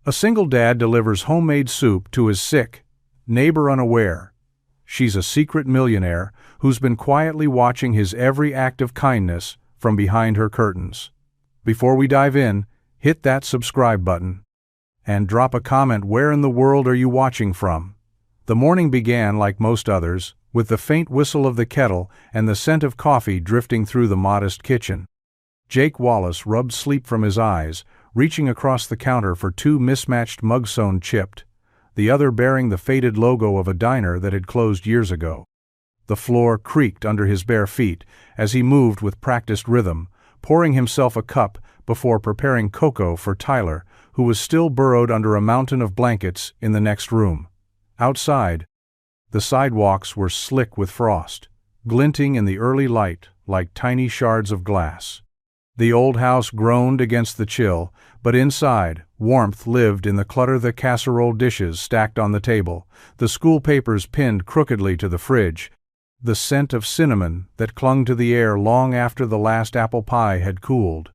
A single dad delivers homemade soup to his sick neighbor unaware. She's a secret millionaire who's been quietly watching his every act of kindness from behind her curtains. Before we dive in, hit that subscribe button and drop a comment. Where in the world are you watching from? The morning began like most others, with the faint whistle of the kettle and the scent of coffee drifting through the modest kitchen. Jake Wallace rubbed sleep from his eyes, reaching across the counter for two mismatched mugs sewn chipped, the other bearing the faded logo of a diner that had closed years ago. The floor creaked under his bare feet as he moved with practiced rhythm, pouring himself a cup before preparing cocoa for Tyler, who was still burrowed under a mountain of blankets in the next room. Outside, the sidewalks were slick with frost, glinting in the early light like tiny shards of glass. The old house groaned against the chill, but inside, warmth lived in the clutter. The casserole dishes stacked on the table, the school papers pinned crookedly to the fridge, the scent of cinnamon that clung to the air long after the last apple pie had cooled.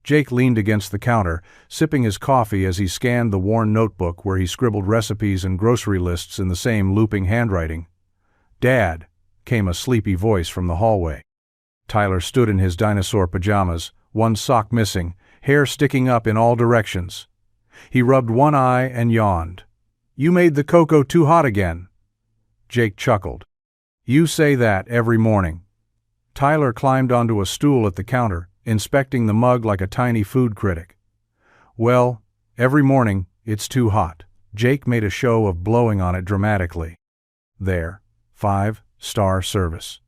Jake leaned against the counter, sipping his coffee as he scanned the worn notebook where he scribbled recipes and grocery lists in the same looping handwriting. "Dad," came a sleepy voice from the hallway. Tyler stood in his dinosaur pajamas, one sock missing, hair sticking up in all directions. He rubbed one eye and yawned. "You made the cocoa too hot again." Jake chuckled. "You say that every morning." Tyler climbed onto a stool at the counter, inspecting the mug like a tiny food critic. "Well, every morning, it's too hot." Jake made a show of blowing on it dramatically. "There, 5-star service."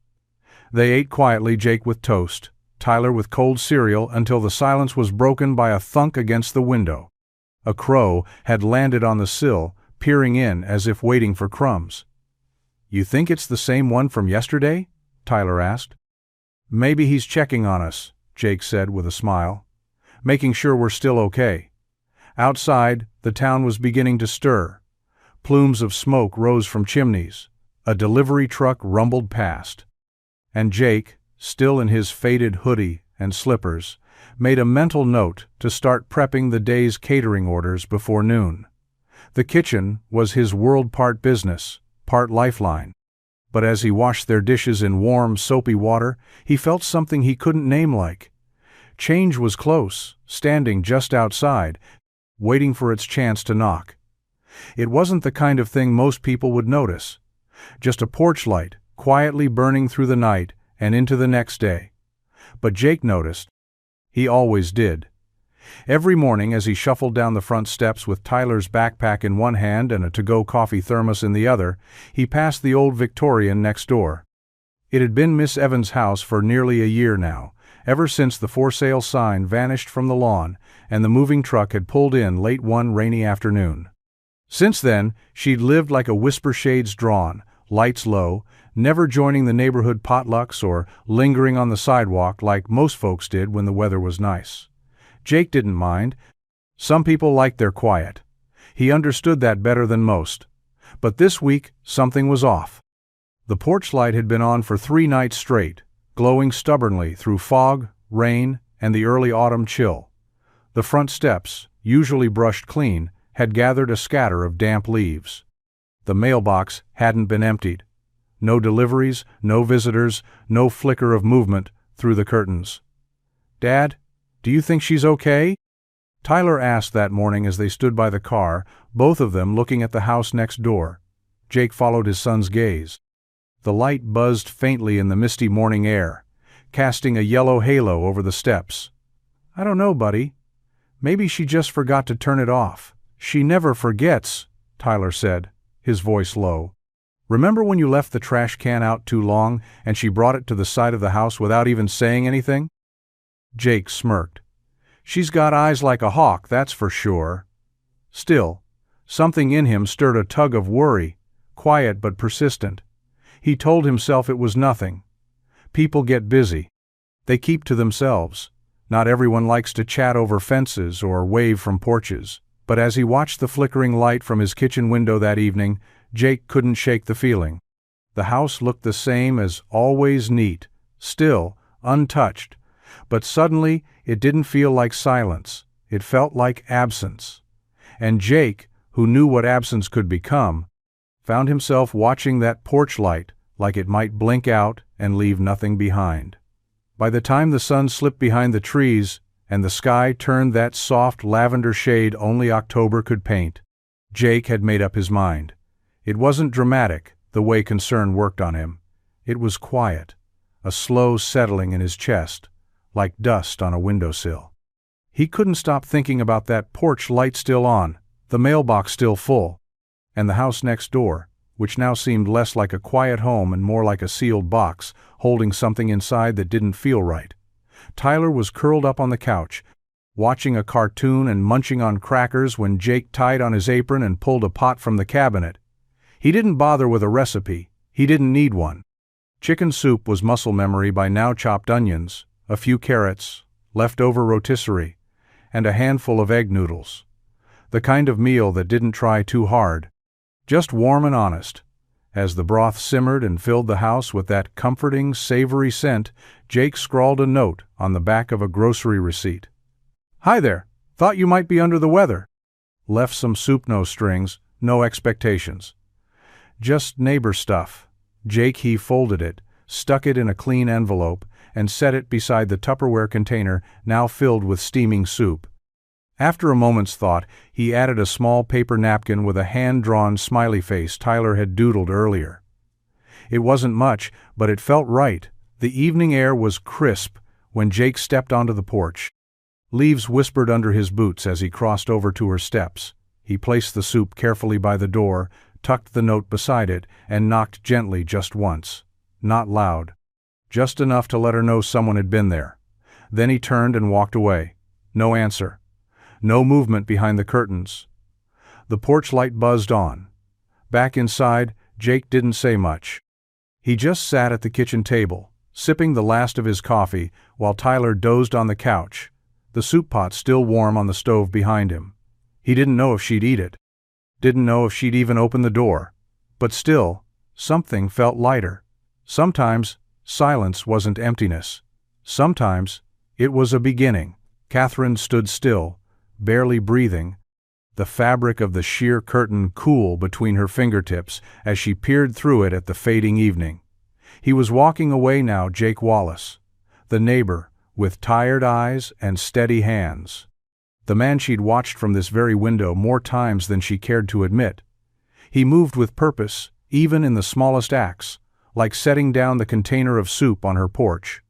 They ate quietly, Jake with toast, Tyler with cold cereal, until the silence was broken by a thunk against the window. A crow had landed on the sill, peering in as if waiting for crumbs. "You think it's the same one from yesterday?" Tyler asked. "Maybe he's checking on us," Jake said with a smile, "making sure we're still okay." Outside, the town was beginning to stir. Plumes of smoke rose from chimneys. A delivery truck rumbled past. And Jake, still in his faded hoodie and slippers, made a mental note to start prepping the day's catering orders before noon. The kitchen was his world, part business, part lifeline. But as he washed their dishes in warm, soapy water, he felt something he couldn't name. Like change was close, standing just outside, waiting for its chance to knock. It wasn't the kind of thing most people would notice. Just a porch light, quietly burning through the night and into the next day. But Jake noticed. He always did. Every morning as he shuffled down the front steps with Tyler's backpack in one hand and a to-go coffee thermos in the other, he passed the old Victorian next door. It had been Miss Evans' house for nearly a year now, ever since the for sale sign vanished from the lawn and the moving truck had pulled in late one rainy afternoon. Since then, she'd lived like a whisper, shades drawn, lights low, never joining the neighborhood potlucks or lingering on the sidewalk like most folks did when the weather was nice. Jake didn't mind. Some people liked their quiet. He understood that better than most. But this week, something was off. The porch light had been on for 3 nights straight, glowing stubbornly through fog, rain, and the early autumn chill. The front steps, usually brushed clean, had gathered a scatter of damp leaves. The mailbox hadn't been emptied. No deliveries, no visitors, no flicker of movement through the curtains. "Dad, do you think she's okay?" Tyler asked that morning as they stood by the car, both of them looking at the house next door. Jake followed his son's gaze. The light buzzed faintly in the misty morning air, casting a yellow halo over the steps. "I don't know, buddy. Maybe she just forgot to turn it off." "She never forgets," Tyler said, his voice low. "Remember when you left the trash can out too long and she brought it to the side of the house without even saying anything?" Jake smirked. "She's got eyes like a hawk, that's for sure." Still, something in him stirred a tug of worry, quiet but persistent. He told himself it was nothing. People get busy. They keep to themselves. Not everyone likes to chat over fences or wave from porches. But as he watched the flickering light from his kitchen window that evening, Jake couldn't shake the feeling. The house looked the same as always, neat, still, untouched. But suddenly, it didn't feel like silence. It felt like absence. And Jake, who knew what absence could become, found himself watching that porch light like it might blink out and leave nothing behind. By the time the sun slipped behind the trees and the sky turned that soft lavender shade only October could paint, Jake had made up his mind. It wasn't dramatic, the way concern worked on him. It was quiet, a slow settling in his chest, like dust on a windowsill. He couldn't stop thinking about that porch light still on, the mailbox still full, and the house next door, which now seemed less like a quiet home and more like a sealed box, holding something inside that didn't feel right. Tyler was curled up on the couch, watching a cartoon and munching on crackers when Jake tied on his apron and pulled a pot from the cabinet. He didn't bother with a recipe. He didn't need one. Chicken soup was muscle memory by now chopped onions, a few carrots, leftover rotisserie, and a handful of egg noodles. The kind of meal that didn't try too hard. Just warm and honest. As the broth simmered and filled the house with that comforting, savory scent, Jake scrawled a note on the back of a grocery receipt. "Hi there. Thought you might be under the weather." Left some soup, no strings, no expectations. Just neighbor stuff. He folded it, stuck it in a clean envelope, and set it beside the Tupperware container now filled with steaming soup. After a moment's thought, he added a small paper napkin with a hand-drawn smiley face Tyler had doodled earlier. It wasn't much, but it felt right. The evening air was crisp when Jake stepped onto the porch. Leaves whispered under his boots as he crossed over to her steps. He placed the soup carefully by the door, tucked the note beside it, and knocked gently just once. Not loud. Just enough to let her know someone had been there. Then he turned and walked away. No answer. No movement behind the curtains. The porch light buzzed on. Back inside, Jake didn't say much. He just sat at the kitchen table, sipping the last of his coffee, while Tyler dozed on the couch, the soup pot still warm on the stove behind him. He didn't know if she'd eat it. Didn't know if she'd even open the door. But still, something felt lighter. Sometimes, silence wasn't emptiness. Sometimes, it was a beginning. Catherine stood still, barely breathing, the fabric of the sheer curtain cool between her fingertips as she peered through it at the fading evening. He was walking away now, Jake Wallace, the neighbor, with tired eyes and steady hands. The man she'd watched from this very window more times than she cared to admit. He moved with purpose, even in the smallest acts, like setting down the container of soup on her porch.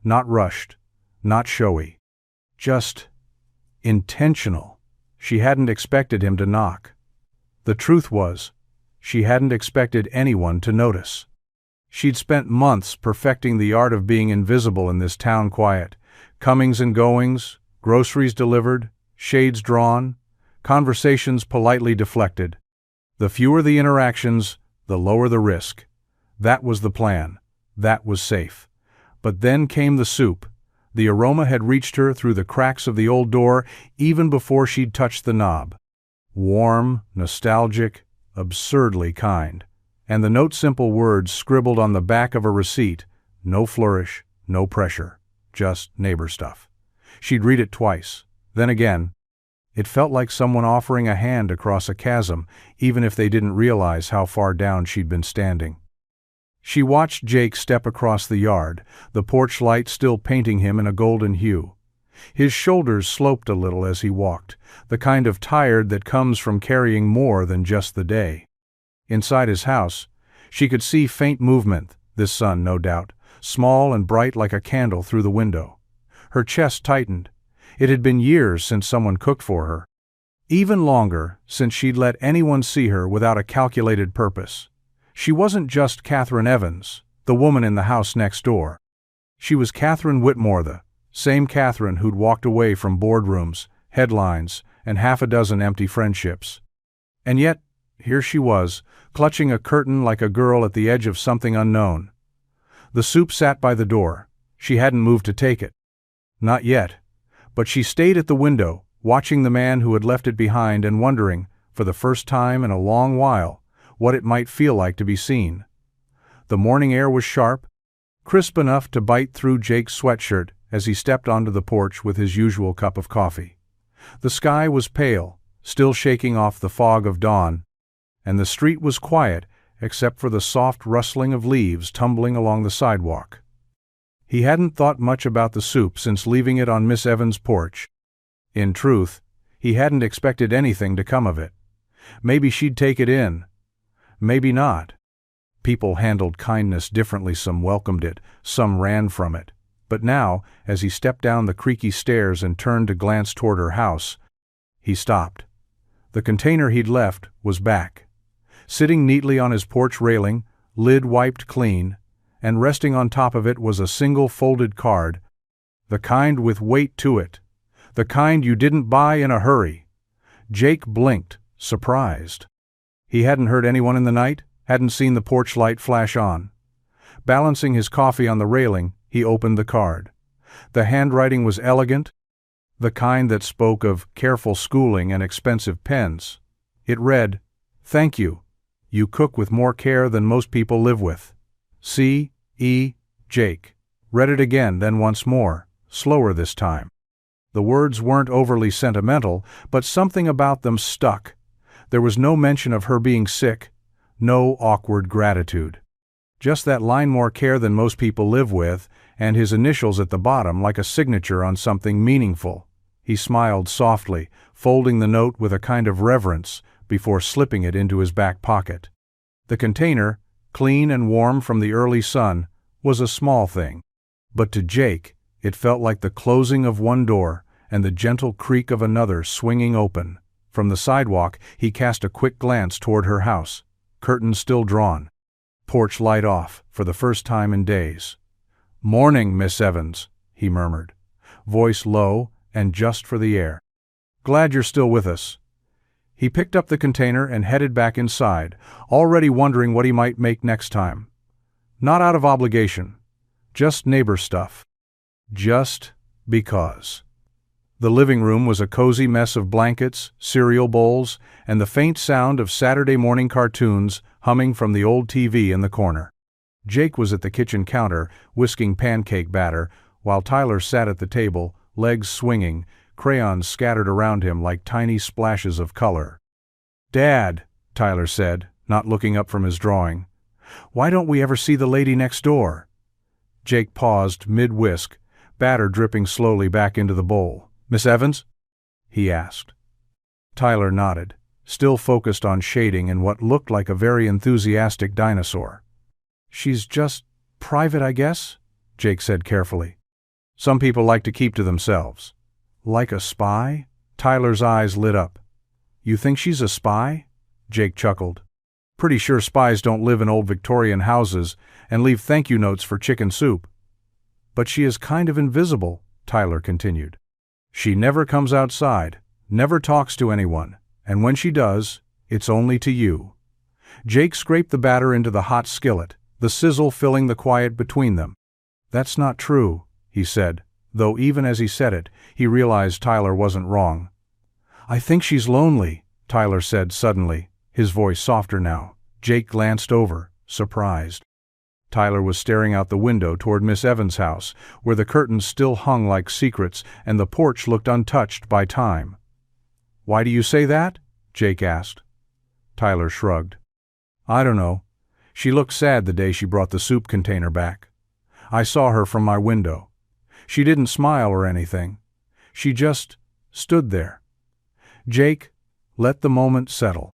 Not rushed, not showy. Just intentional. She hadn't expected him to knock. The truth was, she hadn't expected anyone to notice. She'd spent months perfecting the art of being invisible in this town quiet. Comings and goings, groceries delivered, shades drawn, conversations politely deflected. The fewer the interactions, the lower the risk. That was the plan. That was safe. But then came the soup. The aroma had reached her through the cracks of the old door even before she'd touched the knob. Warm, nostalgic, absurdly kind. And the note's simple words scribbled on the back of a receipt, no flourish, no pressure, just neighbor stuff. She'd read it twice, then again. It felt like someone offering a hand across a chasm, even if they didn't realize how far down she'd been standing. She watched Jake step across the yard, the porch light still painting him in a golden hue. His shoulders sloped a little as he walked, the kind of tired that comes from carrying more than just the day. Inside his house, she could see faint movement, this sun, no doubt, small and bright like a candle through the window. Her chest tightened. It had been years since someone cooked for her. Even longer since she'd let anyone see her without a calculated purpose. She wasn't just Catherine Evans, the woman in the house next door. She was Catherine Whitmore, the same Catherine who'd walked away from boardrooms, headlines, and half a dozen empty friendships. And yet, here she was, clutching a curtain like a girl at the edge of something unknown. The soup sat by the door. She hadn't moved to take it. Not yet. But she stayed at the window, watching the man who had left it behind and wondering, for the first time in a long while, what it might feel like to be seen. The morning air was sharp, crisp enough to bite through Jake's sweatshirt as he stepped onto the porch with his usual cup of coffee. The sky was pale, still shaking off the fog of dawn, and the street was quiet except for the soft rustling of leaves tumbling along the sidewalk. He hadn't thought much about the soup since leaving it on Miss Evans' porch. In truth, he hadn't expected anything to come of it. Maybe she'd take it in. Maybe not. People handled kindness differently. Some welcomed it, some ran from it. But now, as he stepped down the creaky stairs and turned to glance toward her house, he stopped. The container he'd left was back. Sitting neatly on his porch railing, lid wiped clean, and resting on top of it was a single folded card, the kind with weight to it, the kind you didn't buy in a hurry. Jake blinked, surprised. He hadn't heard anyone in the night, hadn't seen the porch light flash on. Balancing his coffee on the railing, he opened the card. The handwriting was elegant, the kind that spoke of careful schooling and expensive pens. It read, "Thank you. You cook with more care than most people live with. C.E. Jake." Read it again, then once more, slower this time. The words weren't overly sentimental, but something about them stuck. There was no mention of her being sick, no awkward gratitude. Just that line, more care than most people live with, and his initials at the bottom like a signature on something meaningful. He smiled softly, folding the note with a kind of reverence before slipping it into his back pocket. The container, clean and warm from the early sun, was a small thing. But to Jake, it felt like the closing of one door and the gentle creak of another swinging open. From the sidewalk, he cast a quick glance toward her house. Curtains still drawn. Porch light off, for the first time in days. "Morning, Miss Evans," he murmured, voice low and just for the air. "Glad you're still with us." He picked up the container and headed back inside, already wondering what he might make next time. Not out of obligation. Just neighbor stuff. Just because. The living room was a cozy mess of blankets, cereal bowls, and the faint sound of Saturday morning cartoons humming from the old TV in the corner. Jake was at the kitchen counter, whisking pancake batter, while Tyler sat at the table, legs swinging, crayons scattered around him like tiny splashes of color. "Dad," Tyler said, not looking up from his drawing, "why don't we ever see the lady next door?" Jake paused mid-whisk, batter dripping slowly back into the bowl. "Miss Evans?" he asked. Tyler nodded, still focused on shading and what looked like a very enthusiastic dinosaur. "She's just private, I guess," Jake said carefully. "Some people like to keep to themselves." "Like a spy?" Tyler's eyes lit up. "You think she's a spy?" Jake chuckled. "Pretty sure spies don't live in old Victorian houses and leave thank you notes for chicken soup." "But she is kind of invisible," Tyler continued. "She never comes outside, never talks to anyone, and when she does, it's only to you." Jake scraped the batter into the hot skillet, the sizzle filling the quiet between them. "That's not true," he said, though even as he said it, he realized Tyler wasn't wrong. "I think she's lonely," Tyler said suddenly, his voice softer now. Jake glanced over, surprised. Tyler was staring out the window toward Miss Evans' house, where the curtains still hung like secrets and the porch looked untouched by time. "Why do you say that?" Jake asked. Tyler shrugged. "I don't know. She looked sad the day she brought the soup container back. I saw her from my window. She didn't smile or anything. She just stood there." Jake let the moment settle.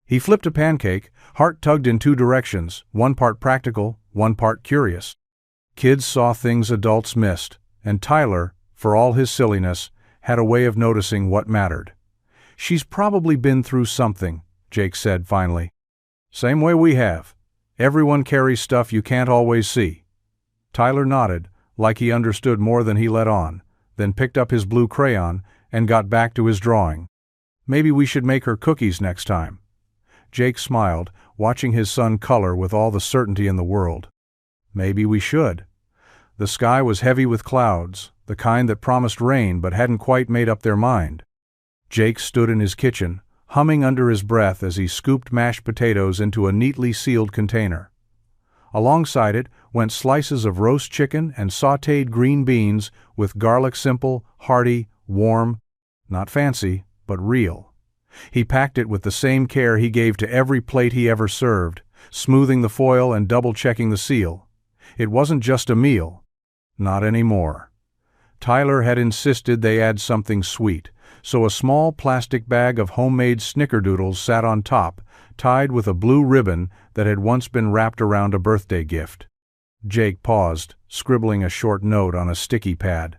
He flipped a pancake, heart tugged in two directions, one part practical, one part curious. Kids saw things adults missed, and Tyler, for all his silliness, had a way of noticing what mattered. "She's probably been through something," Jake said finally. "Same way we have. Everyone carries stuff you can't always see." Tyler nodded, like he understood more than he let on, then picked up his blue crayon and got back to his drawing. "Maybe we should make her cookies next time." Jake smiled, watching his son color with all the certainty in the world. "Maybe we should." The sky was heavy with clouds, the kind that promised rain but hadn't quite made up their mind. Jake stood in his kitchen, humming under his breath as he scooped mashed potatoes into a neatly sealed container. Alongside it went slices of roast chicken and sautéed green beans with garlic, simple, hearty, warm, not fancy, but real. He packed it with the same care he gave to every plate he ever served, smoothing the foil and double-checking the seal. It wasn't just a meal. Not anymore. Tyler had insisted they add something sweet, so a small plastic bag of homemade snickerdoodles sat on top, tied with a blue ribbon that had once been wrapped around a birthday gift. Jake paused, scribbling a short note on a sticky pad.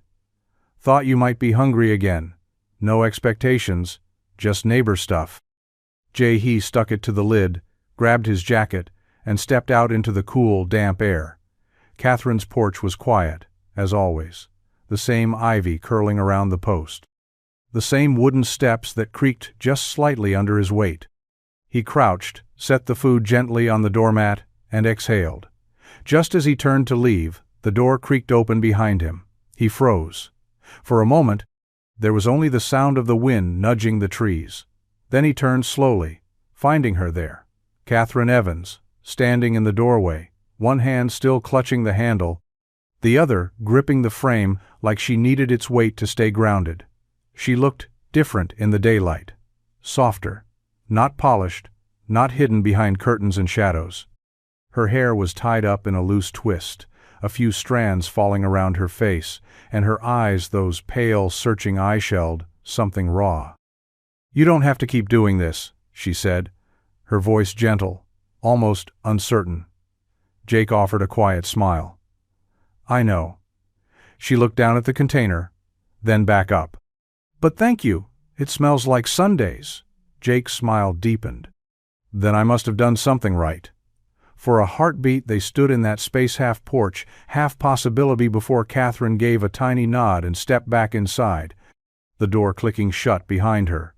"Thought you might be hungry again. No expectations, just neighbor stuff." He stuck it to the lid, grabbed his jacket, and stepped out into the cool, damp air. Catherine's porch was quiet, as always, the same ivy curling around the post, the same wooden steps that creaked just slightly under his weight. He crouched, set the food gently on the doormat, and exhaled. Just as he turned to leave, the door creaked open behind him. He froze. For a moment, there was only the sound of the wind nudging the trees. Then he turned slowly, finding her there, Catherine Evans, standing in the doorway, one hand still clutching the handle, the other gripping the frame like she needed its weight to stay grounded. She looked different in the daylight, softer, not polished, not hidden behind curtains and shadows. Her hair was tied up in a loose twist, a few strands falling around her face, and her eyes, those pale, searching eye-shelled, something raw. "You don't have to keep doing this," she said, her voice gentle, almost uncertain. Jake offered a quiet smile. "I know." She looked down at the container, then back up. "But thank you. It smells like Sundays." Jake's smile deepened. "Then I must have done something right." For a heartbeat they stood in that space half porch, half possibility before Catherine gave a tiny nod and stepped back inside, the door clicking shut behind her.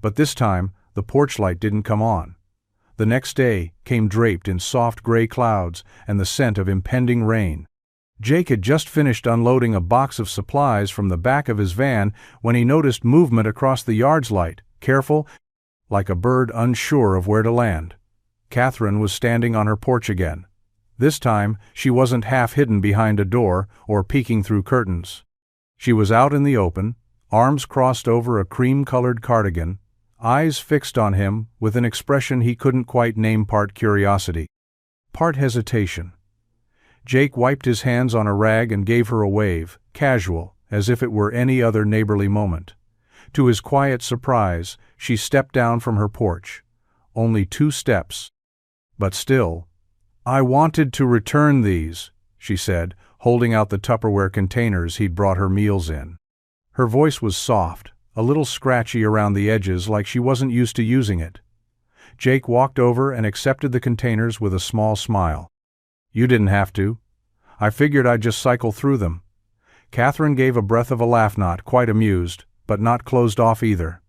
But this time, the porch light didn't come on. The next day came draped in soft gray clouds and the scent of impending rain. Jake had just finished unloading a box of supplies from the back of his van when he noticed movement across the yard's light, careful, like a bird unsure of where to land. Catherine was standing on her porch again. This time, she wasn't half hidden behind a door or peeking through curtains. She was out in the open, arms crossed over a cream-colored cardigan, eyes fixed on him with an expression he couldn't quite name, part curiosity, part hesitation. Jake wiped his hands on a rag and gave her a wave, casual, as if it were any other neighborly moment. To his quiet surprise, she stepped down from her porch. Only 2 steps. But still, "I wanted to return these," she said, holding out the Tupperware containers he'd brought her meals in. Her voice was soft, a little scratchy around the edges like she wasn't used to using it. Jake walked over and accepted the containers with a small smile. "You didn't have to. I figured I'd just cycle through them." Catherine gave a breath of a laugh, not quite amused, but not closed off either.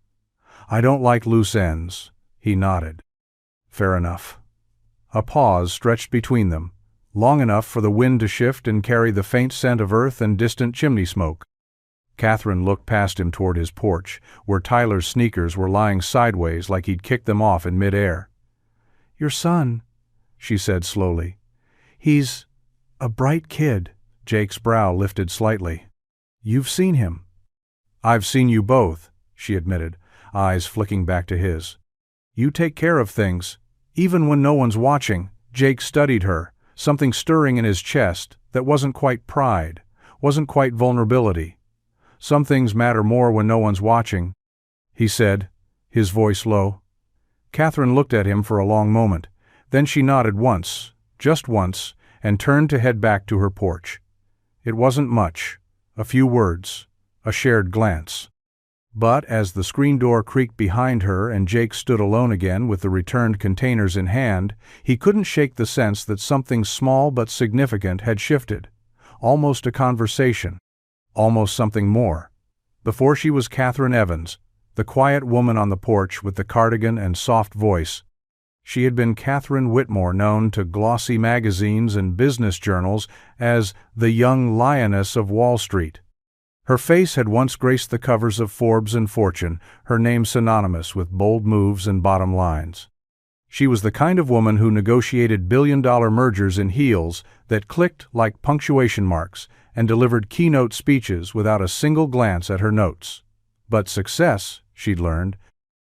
"I don't like loose ends." He nodded. "Fair enough." A pause stretched between them, long enough for the wind to shift and carry the faint scent of earth and distant chimney smoke. Catherine looked past him toward his porch, where Tyler's sneakers were lying sideways like he'd kicked them off in mid-air. "Your son," she said slowly. "He's a bright kid." Jake's brow lifted slightly. "You've seen him." "I've seen you both," she admitted, eyes flicking back to his. "You take care of things, even when no one's watching." Jake studied her, something stirring in his chest that wasn't quite pride, wasn't quite vulnerability. "Some things matter more when no one's watching," he said, his voice low. Catherine looked at him for a long moment. Then she nodded once, just once, and turned to head back to her porch. It wasn't much, a few words, a shared glance. But as the screen door creaked behind her and Jake stood alone again with the returned containers in hand, he couldn't shake the sense that something small but significant had shifted. Almost a conversation. Almost something more. Before she was Catherine Evans, the quiet woman on the porch with the cardigan and soft voice. She had been Catherine Whitmore, known to glossy magazines and business journals as the young lioness of Wall Street. Her face had once graced the covers of Forbes and Fortune, her name synonymous with bold moves and bottom lines. She was the kind of woman who negotiated billion-dollar mergers in heels that clicked like punctuation marks and delivered keynote speeches without a single glance at her notes. But success, she'd learned,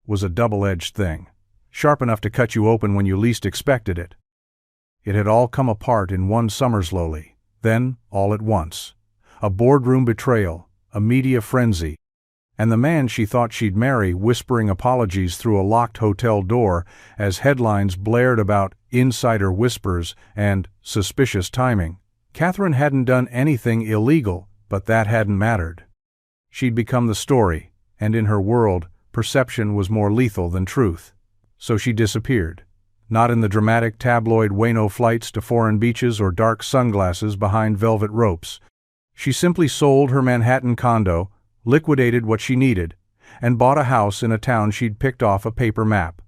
was a double-edged thing, sharp enough to cut you open when you least expected it. It had all come apart in one summer slowly, then, all at once. A boardroom betrayal, a media frenzy, and the man she thought she'd marry whispering apologies through a locked hotel door as headlines blared about insider whispers and suspicious timing. Catherine hadn't done anything illegal, but that hadn't mattered. She'd become the story, and in her world, perception was more lethal than truth. So she disappeared. Not in the dramatic tabloid Wayno flights to foreign beaches or dark sunglasses behind velvet ropes. She simply sold her Manhattan condo, liquidated what she needed, and bought a house in a town she'd picked off a paper map.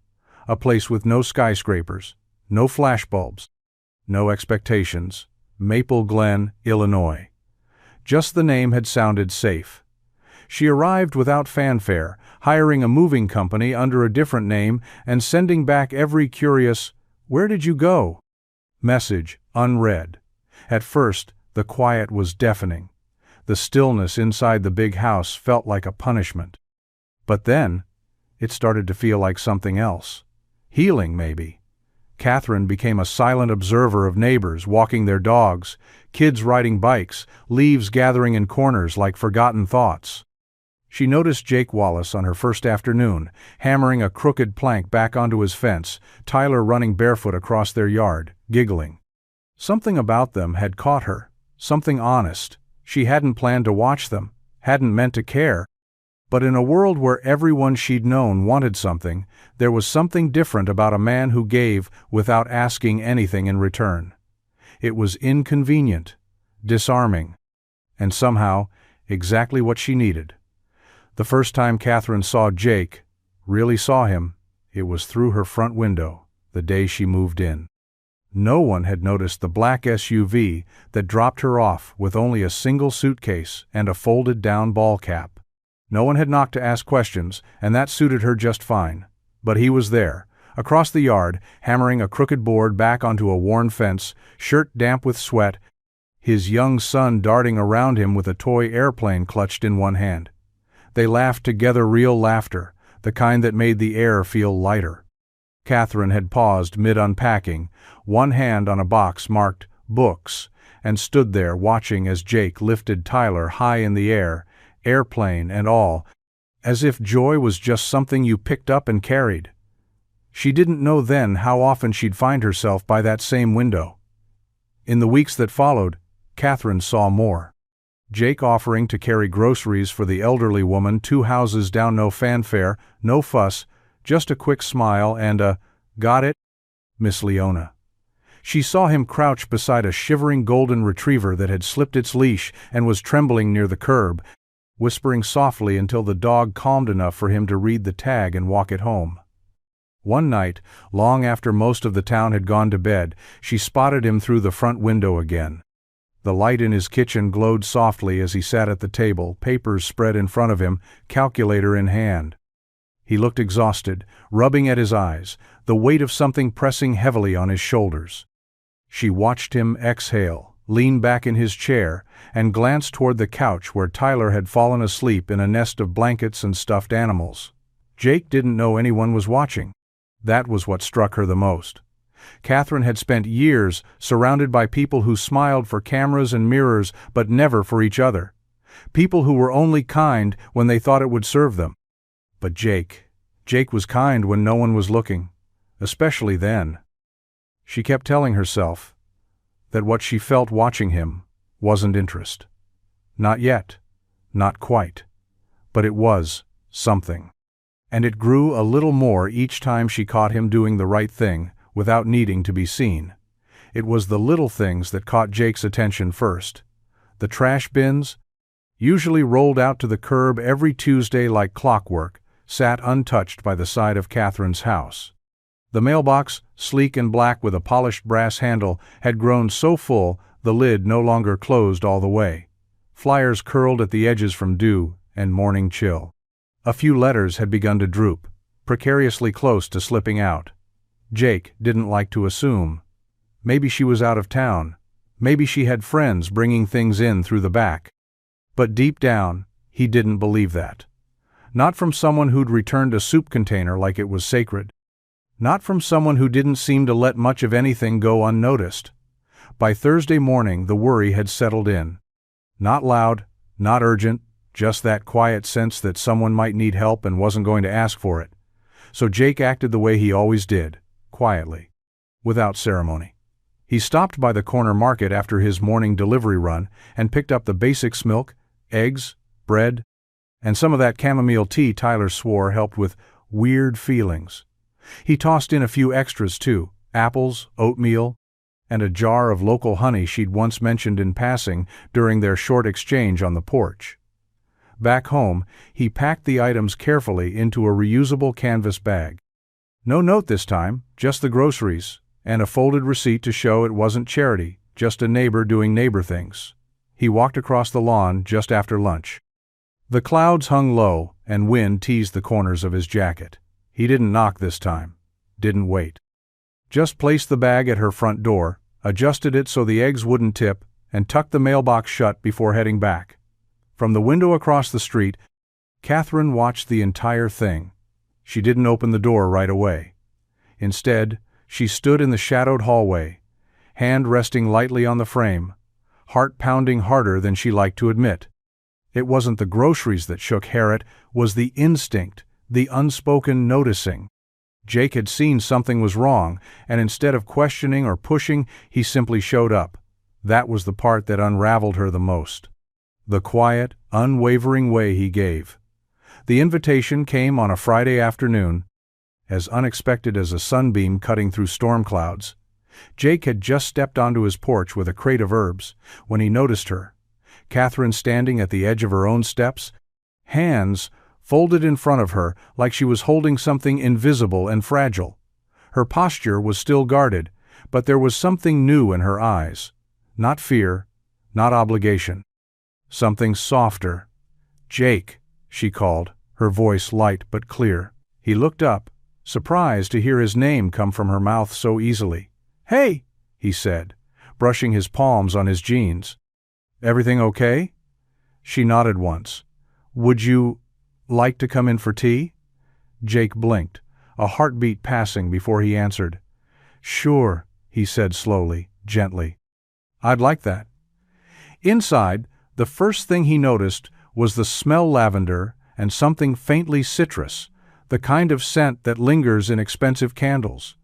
A place with no skyscrapers, no flashbulbs, no expectations. Maple Glen, Illinois. Just the name had sounded safe. She arrived without fanfare, hiring a moving company under a different name and sending back every curious, "Where did you go?" message, unread. At first, the quiet was deafening. The stillness inside the big house felt like a punishment. But then, it started to feel like something else. Healing, maybe. Catherine became a silent observer of neighbors walking their dogs, kids riding bikes, leaves gathering in corners like forgotten thoughts. She noticed Jake Wallace on her first afternoon, hammering a crooked plank back onto his fence, Tyler running barefoot across their yard, giggling. Something about them had caught her, something honest. She hadn't planned to watch them, hadn't meant to care. But in a world where everyone she'd known wanted something, there was something different about a man who gave without asking anything in return. It was inconvenient, disarming, and somehow exactly what she needed. The first time Catherine saw Jake, really saw him, it was through her front window, the day she moved in. No one had noticed the black SUV that dropped her off with only a single suitcase and a folded-down ball cap. No one had knocked to ask questions, and that suited her just fine. But he was there, across the yard, hammering a crooked board back onto a worn fence, shirt damp with sweat, his young son darting around him with a toy airplane clutched in one hand. They laughed together, real laughter, the kind that made the air feel lighter. Catherine had paused mid-unpacking, one hand on a box marked Books, and stood there watching as Jake lifted Tyler high in the air, airplane and all, as if joy was just something you picked up and carried. She didn't know then how often she'd find herself by that same window. In the weeks that followed, Catherine saw more. Jake offering to carry groceries for the elderly woman 2 houses down, no fanfare, no fuss, just a quick smile and a, "Got it, Miss Leona." She saw him crouch beside a shivering golden retriever that had slipped its leash and was trembling near the curb, whispering softly until the dog calmed enough for him to read the tag and walk it home. One night, long after most of the town had gone to bed, she spotted him through the front window again. The light in his kitchen glowed softly as he sat at the table, papers spread in front of him, calculator in hand. He looked exhausted, rubbing at his eyes, the weight of something pressing heavily on his shoulders. She watched him exhale, lean back in his chair, and glance toward the couch where Tyler had fallen asleep in a nest of blankets and stuffed animals. Jake didn't know anyone was watching. That was what struck her the most. Catherine had spent years surrounded by people who smiled for cameras and mirrors but never for each other. People who were only kind when they thought it would serve them. But Jake was kind when no one was looking, especially then. She kept telling herself that what she felt watching him wasn't interest. Not yet, not quite, but it was something. And it grew a little more each time she caught him doing the right thing without needing to be seen. It was the little things that caught Jake's attention first. The trash bins, usually rolled out to the curb every Tuesday like clockwork, sat untouched by the side of Catherine's house. The mailbox, sleek and black with a polished brass handle, had grown so full the lid no longer closed all the way. Flyers curled at the edges from dew and morning chill. A few letters had begun to droop, precariously close to slipping out. Jake didn't like to assume. Maybe she was out of town. Maybe she had friends bringing things in through the back. But deep down, he didn't believe that. Not from someone who'd returned a soup container like it was sacred. Not from someone who didn't seem to let much of anything go unnoticed. By Thursday morning, the worry had settled in. Not loud, not urgent, just that quiet sense that someone might need help and wasn't going to ask for it. So Jake acted the way he always did, quietly, without ceremony. He stopped by the corner market after his morning delivery run and picked up the basics: milk, eggs, bread, and some of that chamomile tea Tyler swore helped with weird feelings. He tossed in a few extras too: apples, oatmeal, and a jar of local honey she'd once mentioned in passing during their short exchange on the porch. Back home, he packed the items carefully into a reusable canvas bag. No note this time, just the groceries, and a folded receipt to show it wasn't charity, just a neighbor doing neighbor things. He walked across the lawn just after lunch. The clouds hung low, and wind teased the corners of his jacket. He didn't knock this time. Didn't wait. Just placed the bag at her front door, adjusted it so the eggs wouldn't tip, and tucked the mailbox shut before heading back. From the window across the street, Catherine watched the entire thing. She didn't open the door right away. Instead, she stood in the shadowed hallway, hand resting lightly on the frame, heart pounding harder than she liked to admit. It wasn't the groceries that shook her, it was the instinct, the unspoken noticing. Jake had seen something was wrong, and instead of questioning or pushing, he simply showed up. That was the part that unraveled her the most. The quiet, unwavering way he gave. The invitation came on a Friday afternoon, as unexpected as a sunbeam cutting through storm clouds. Jake had just stepped onto his porch with a crate of herbs when he noticed her. Catherine standing at the edge of her own steps, hands folded in front of her like she was holding something invisible and fragile. Her posture was still guarded, but there was something new in her eyes. Not fear, not obligation. Something softer. "Jake," she called, her voice light but clear. He looked up, surprised to hear his name come from her mouth so easily. "Hey," he said, brushing his palms on his jeans. "Everything okay?" She nodded once. "Would you like to come in for tea?" Jake blinked, a heartbeat passing before he answered. "Sure," he said slowly, gently. "I'd like that." Inside, the first thing he noticed was the smell lavender and something faintly citrus, the kind of scent that lingers in expensive candles.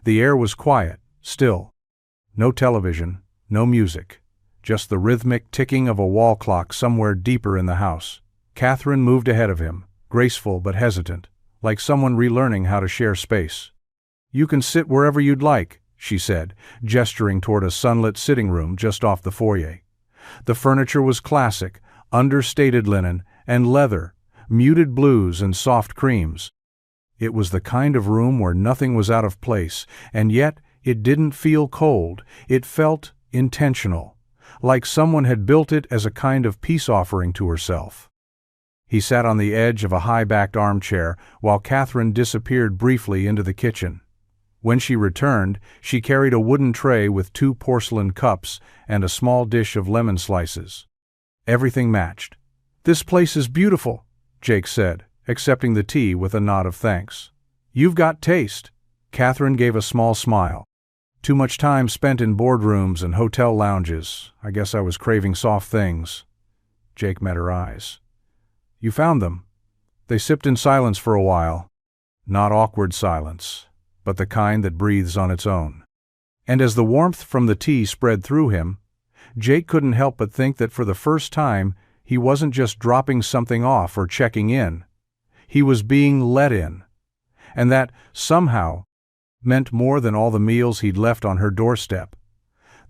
The air was quiet, still. No television, no music, just the rhythmic ticking of a wall clock somewhere deeper in the house. Catherine moved ahead of him, graceful but hesitant, like someone relearning how to share space. "You can sit wherever you'd like," she said, gesturing toward a sunlit sitting room just off the foyer. The furniture was classic, understated linen and leather, muted blues and soft creams. It was the kind of room where nothing was out of place, and yet it didn't feel cold. It felt intentional, like someone had built it as a kind of peace offering to herself. He sat on the edge of a high-backed armchair while Catherine disappeared briefly into the kitchen. When she returned, she carried a wooden tray with 2 porcelain cups and a small dish of lemon slices. Everything matched. "This place is beautiful," Jake said, accepting the tea with a nod of thanks. "You've got taste." Catherine gave a small smile. "Too much time spent in boardrooms and hotel lounges. I guess I was craving soft things." Jake met her eyes. "You found them." They sipped in silence for a while. Not awkward silence, but the kind that breathes on its own. And as the warmth from the tea spread through him, Jake couldn't help but think that for the first time he wasn't just dropping something off or checking in. He was being let in. And that, somehow, meant more than all the meals he'd left on her doorstep.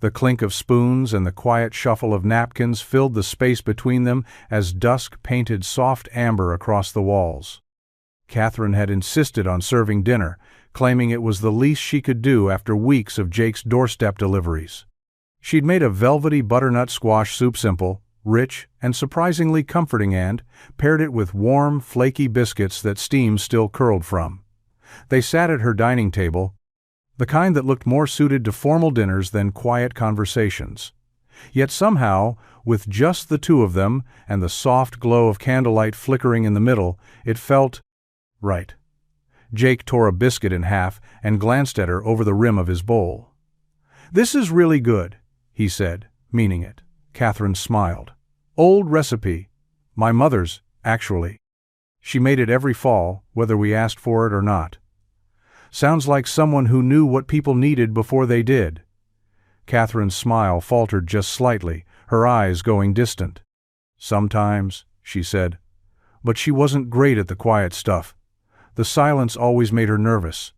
The clink of spoons and the quiet shuffle of napkins filled the space between them as dusk painted soft amber across the walls. Catherine had insisted on serving dinner, claiming it was the least she could do after weeks of Jake's doorstep deliveries. She'd made a velvety butternut squash soup, simple, rich, and surprisingly comforting, and paired it with warm, flaky biscuits that steam still curled from. They sat at her dining table, the kind that looked more suited to formal dinners than quiet conversations. Yet somehow, with just the two of them and the soft glow of candlelight flickering in the middle, it felt right. Jake tore a biscuit in half and glanced at her over the rim of his bowl. "This is really good," he said, meaning it. Catherine smiled. "Old recipe. My mother's, actually. She made it every fall, whether we asked for it or not. Sounds like someone who knew what people needed before they did." Catherine's smile faltered just slightly, her eyes going distant. "Sometimes," she said. But she wasn't great at the quiet stuff. The silence always made her nervous.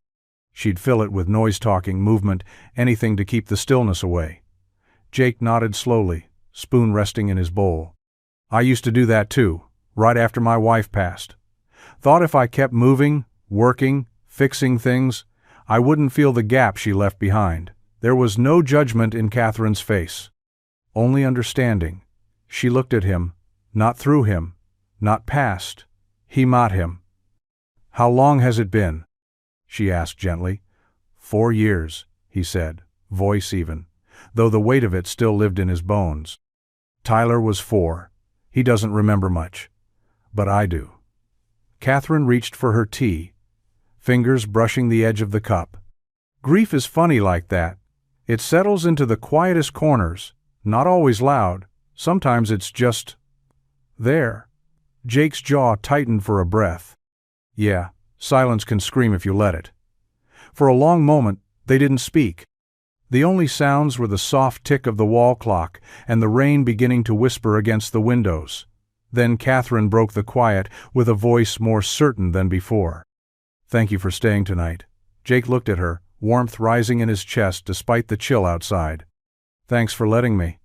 She'd fill it with noise-talking, movement, anything to keep the stillness away. Jake nodded slowly, spoon resting in his bowl. "I used to do that too, right after my wife passed. Thought if I kept moving, working, fixing things, I wouldn't feel the gap she left behind." There was no judgment in Catherine's face. Only understanding. She looked at him, not through him, not past. He met him. "How long has it been?" she asked gently. 4 years, he said, voice even, though the weight of it still lived in his bones. "Tyler was 4. He doesn't remember much. But I do." Catherine reached for her tea, fingers brushing the edge of the cup. "Grief is funny like that. It settles into the quietest corners, not always loud. Sometimes it's just there." Jake's jaw tightened for a breath. Yeah, silence can scream if you let it. For a long moment, they didn't speak. The only sounds were the soft tick of the wall clock and the rain beginning to whisper against the windows. Then Catherine broke the quiet with a voice more certain than before. "Thank you for staying tonight." Jake looked at her, warmth rising in his chest despite the chill outside. "Thanks for letting me."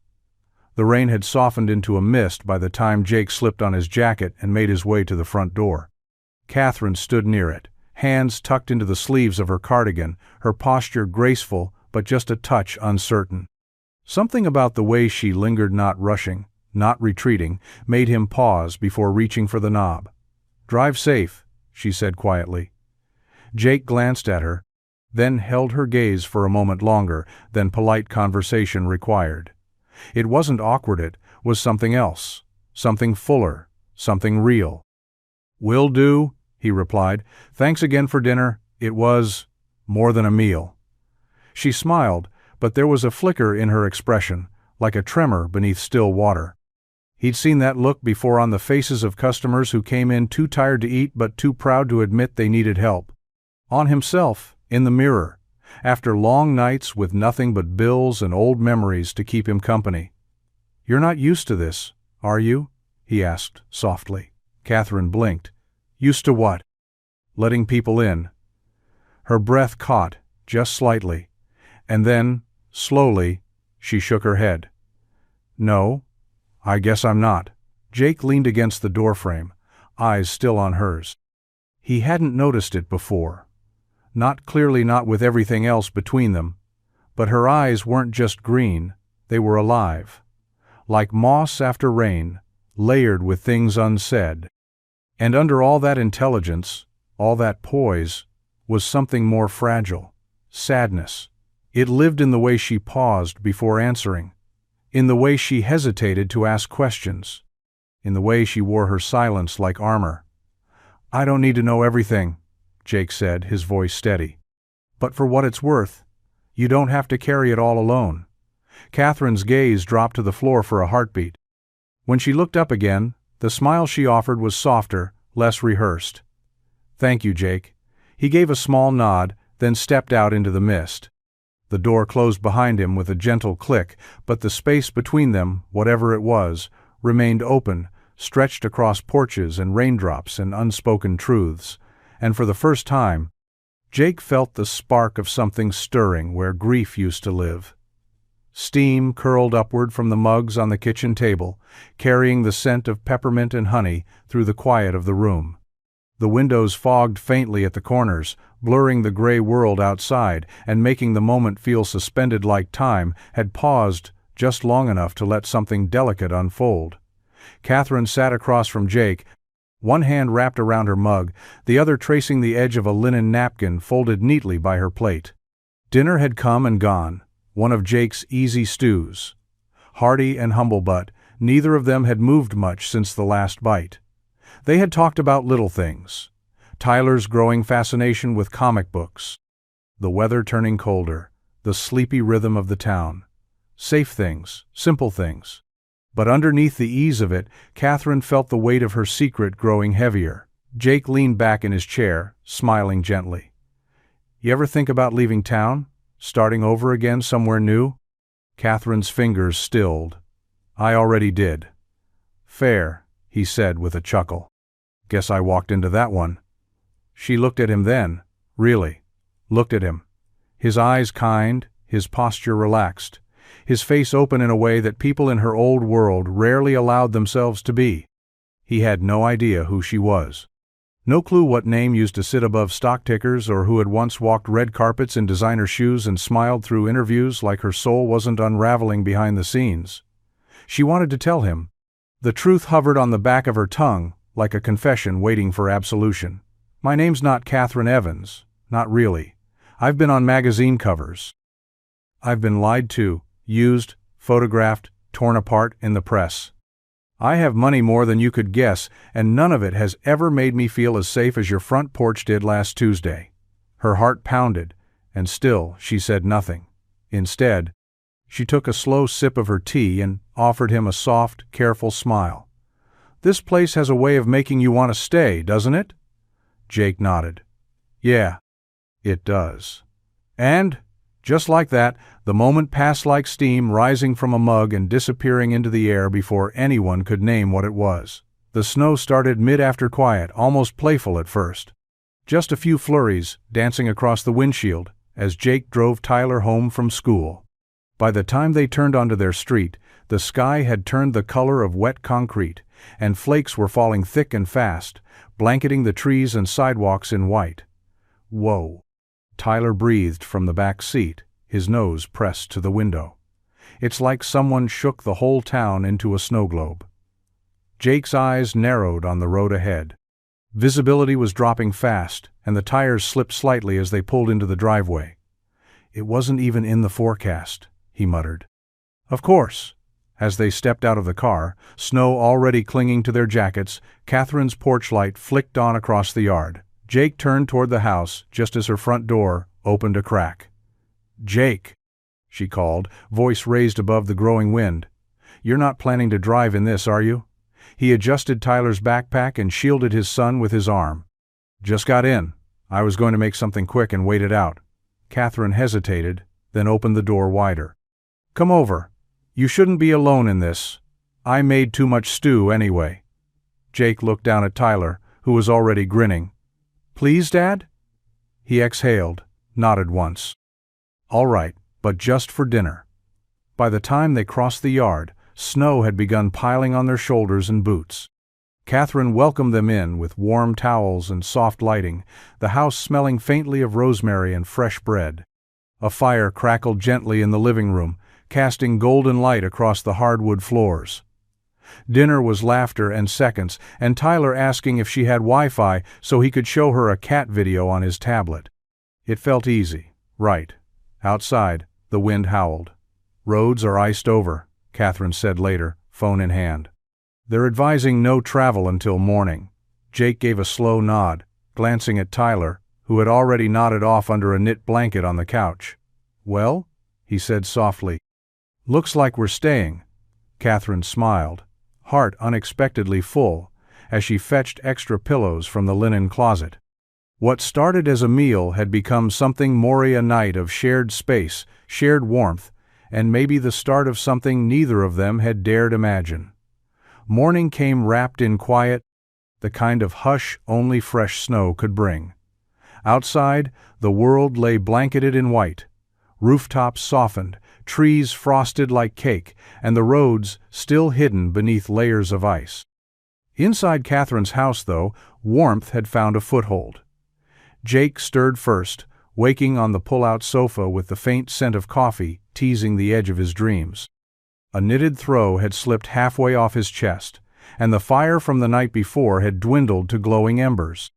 The rain had softened into a mist by the time Jake slipped on his jacket and made his way to the front door. Catherine stood near it, hands tucked into the sleeves of her cardigan, her posture graceful but just a touch uncertain. Something about the way she lingered, not rushing, not retreating, made him pause before reaching for the knob. "Drive safe," she said quietly. Jake glanced at her, then held her gaze for a moment longer than polite conversation required. It wasn't awkward, it was something else, something fuller, something real. "Will do," he replied. "Thanks again for dinner. It was more than a meal." She smiled, but there was a flicker in her expression, like a tremor beneath still water. He'd seen that look before on the faces of customers who came in too tired to eat but too proud to admit they needed help. On himself, in the mirror, after long nights with nothing but bills and old memories to keep him company. "You're not used to this, are you?" he asked softly. Catherine blinked. "Used to what?" "Letting people in." Her breath caught, just slightly, and then, slowly, she shook her head. "No, I guess I'm not." Jake leaned against the doorframe, eyes still on hers. He hadn't noticed it before. Not clearly, not with everything else between them, but her eyes weren't just green, they were alive. Like moss after rain, layered with things unsaid. And under all that intelligence, all that poise, was something more fragile. Sadness. It lived in the way she paused before answering, in the way she hesitated to ask questions, in the way she wore her silence like armor. "I don't need to know everything," Jake said, his voice steady. "But for what it's worth, you don't have to carry it all alone." Catherine's gaze dropped to the floor for a heartbeat. When she looked up again, the smile she offered was softer, less rehearsed. "Thank you, Jake." He gave a small nod, then stepped out into the mist. The door closed behind him with a gentle click, but the space between them, whatever it was, remained open, stretched across porches and raindrops and unspoken truths. And for the first time, Jake felt the spark of something stirring where grief used to live. Steam curled upward from the mugs on the kitchen table, carrying the scent of peppermint and honey through the quiet of the room. The windows fogged faintly at the corners, blurring the gray world outside and making the moment feel suspended like time had paused just long enough to let something delicate unfold. Catherine sat across from Jake, one hand wrapped around her mug, the other tracing the edge of a linen napkin folded neatly by her plate. Dinner had come and gone, one of Jake's easy stews. hearty and humble, but neither of them had moved much since the last bite. They had talked about little things. Tyler's growing fascination with comic books, the weather turning colder, the sleepy rhythm of the town. Safe things, simple things. But underneath the ease of it, Catherine felt the weight of her secret growing heavier. Jake leaned back in his chair, smiling gently. "You ever think about leaving town? Starting over again somewhere new?" Catherine's fingers stilled. "I already did." "Fair," he said with a chuckle. "Guess I walked into that one." She looked at him then, really, looked at him. His eyes kind, his posture relaxed, his face open in a way that people in her old world rarely allowed themselves to be. He had no idea who she was. No clue what name used to sit above stock tickers or who had once walked red carpets in designer shoes and smiled through interviews like her soul wasn't unraveling behind the scenes. She wanted to tell him. The truth hovered on the back of her tongue, like a confession waiting for absolution. "My name's not Catherine Evans. Not really. I've been on magazine covers. I've been lied to, used, photographed, torn apart in the press. I have money more than you could guess, and none of it has ever made me feel as safe as your front porch did last Tuesday." Her heart pounded, and still she said nothing. Instead, she took a slow sip of her tea and offered him a soft, careful smile. "This place has a way of making you want to stay, doesn't it?" Jake nodded. "Yeah, it does." And, just like that, the moment passed like steam, rising from a mug and disappearing into the air before anyone could name what it was. The snow started mid-after quiet, almost playful at first. Just a few flurries, dancing across the windshield, as Jake drove Tyler home from school. By the time they turned onto their street, the sky had turned the color of wet concrete, and flakes were falling thick and fast, blanketing the trees and sidewalks in white. "Whoa." Tyler breathed from the back seat, his nose pressed to the window. "It's like someone shook the whole town into a snow globe." Jake's eyes narrowed on the road ahead. Visibility was dropping fast, and the tires slipped slightly as they pulled into the driveway. "It wasn't even in the forecast," he muttered. "Of course." As they stepped out of the car, snow already clinging to their jackets, Catherine's porch light flicked on across the yard. Jake turned toward the house just as her front door opened a crack. "Jake," she called, voice raised above the growing wind. "You're not planning to drive in this, are you?" He adjusted Tyler's backpack and shielded his son with his arm. "Just got in. I was going to make something quick and wait it out." Catherine hesitated, then opened the door wider. "Come over. You shouldn't be alone in this. I made too much stew anyway." Jake looked down at Tyler, who was already grinning. "Please, Dad?" He exhaled, nodded once. "All right, but just for dinner." By the time they crossed the yard, snow had begun piling on their shoulders and boots. Catherine welcomed them in with warm towels and soft lighting, the house smelling faintly of rosemary and fresh bread. A fire crackled gently in the living room, casting golden light across the hardwood floors. Dinner was laughter and seconds, and Tyler asking if she had Wi-Fi so he could show her a cat video on his tablet. It felt easy, right. Outside, the wind howled. "Roads are iced over," Catherine said later, phone in hand. "They're advising no travel until morning." Jake gave a slow nod, glancing at Tyler, who had already nodded off under a knit blanket on the couch. "Well?" he said softly. "Looks like we're staying." Catherine smiled, heart unexpectedly full, as she fetched extra pillows from the linen closet. What started as a meal had become something more, a night of shared space, shared warmth, and maybe the start of something neither of them had dared imagine. Morning came wrapped in quiet, the kind of hush only fresh snow could bring. Outside, the world lay blanketed in white. Rooftops softened, trees frosted like cake, and the roads still hidden beneath layers of ice. Inside Catherine's house, though, warmth had found a foothold. Jake stirred first, waking on the pull-out sofa with the faint scent of coffee teasing the edge of his dreams. A knitted throw had slipped halfway off his chest, and the fire from the night before had dwindled to glowing embers.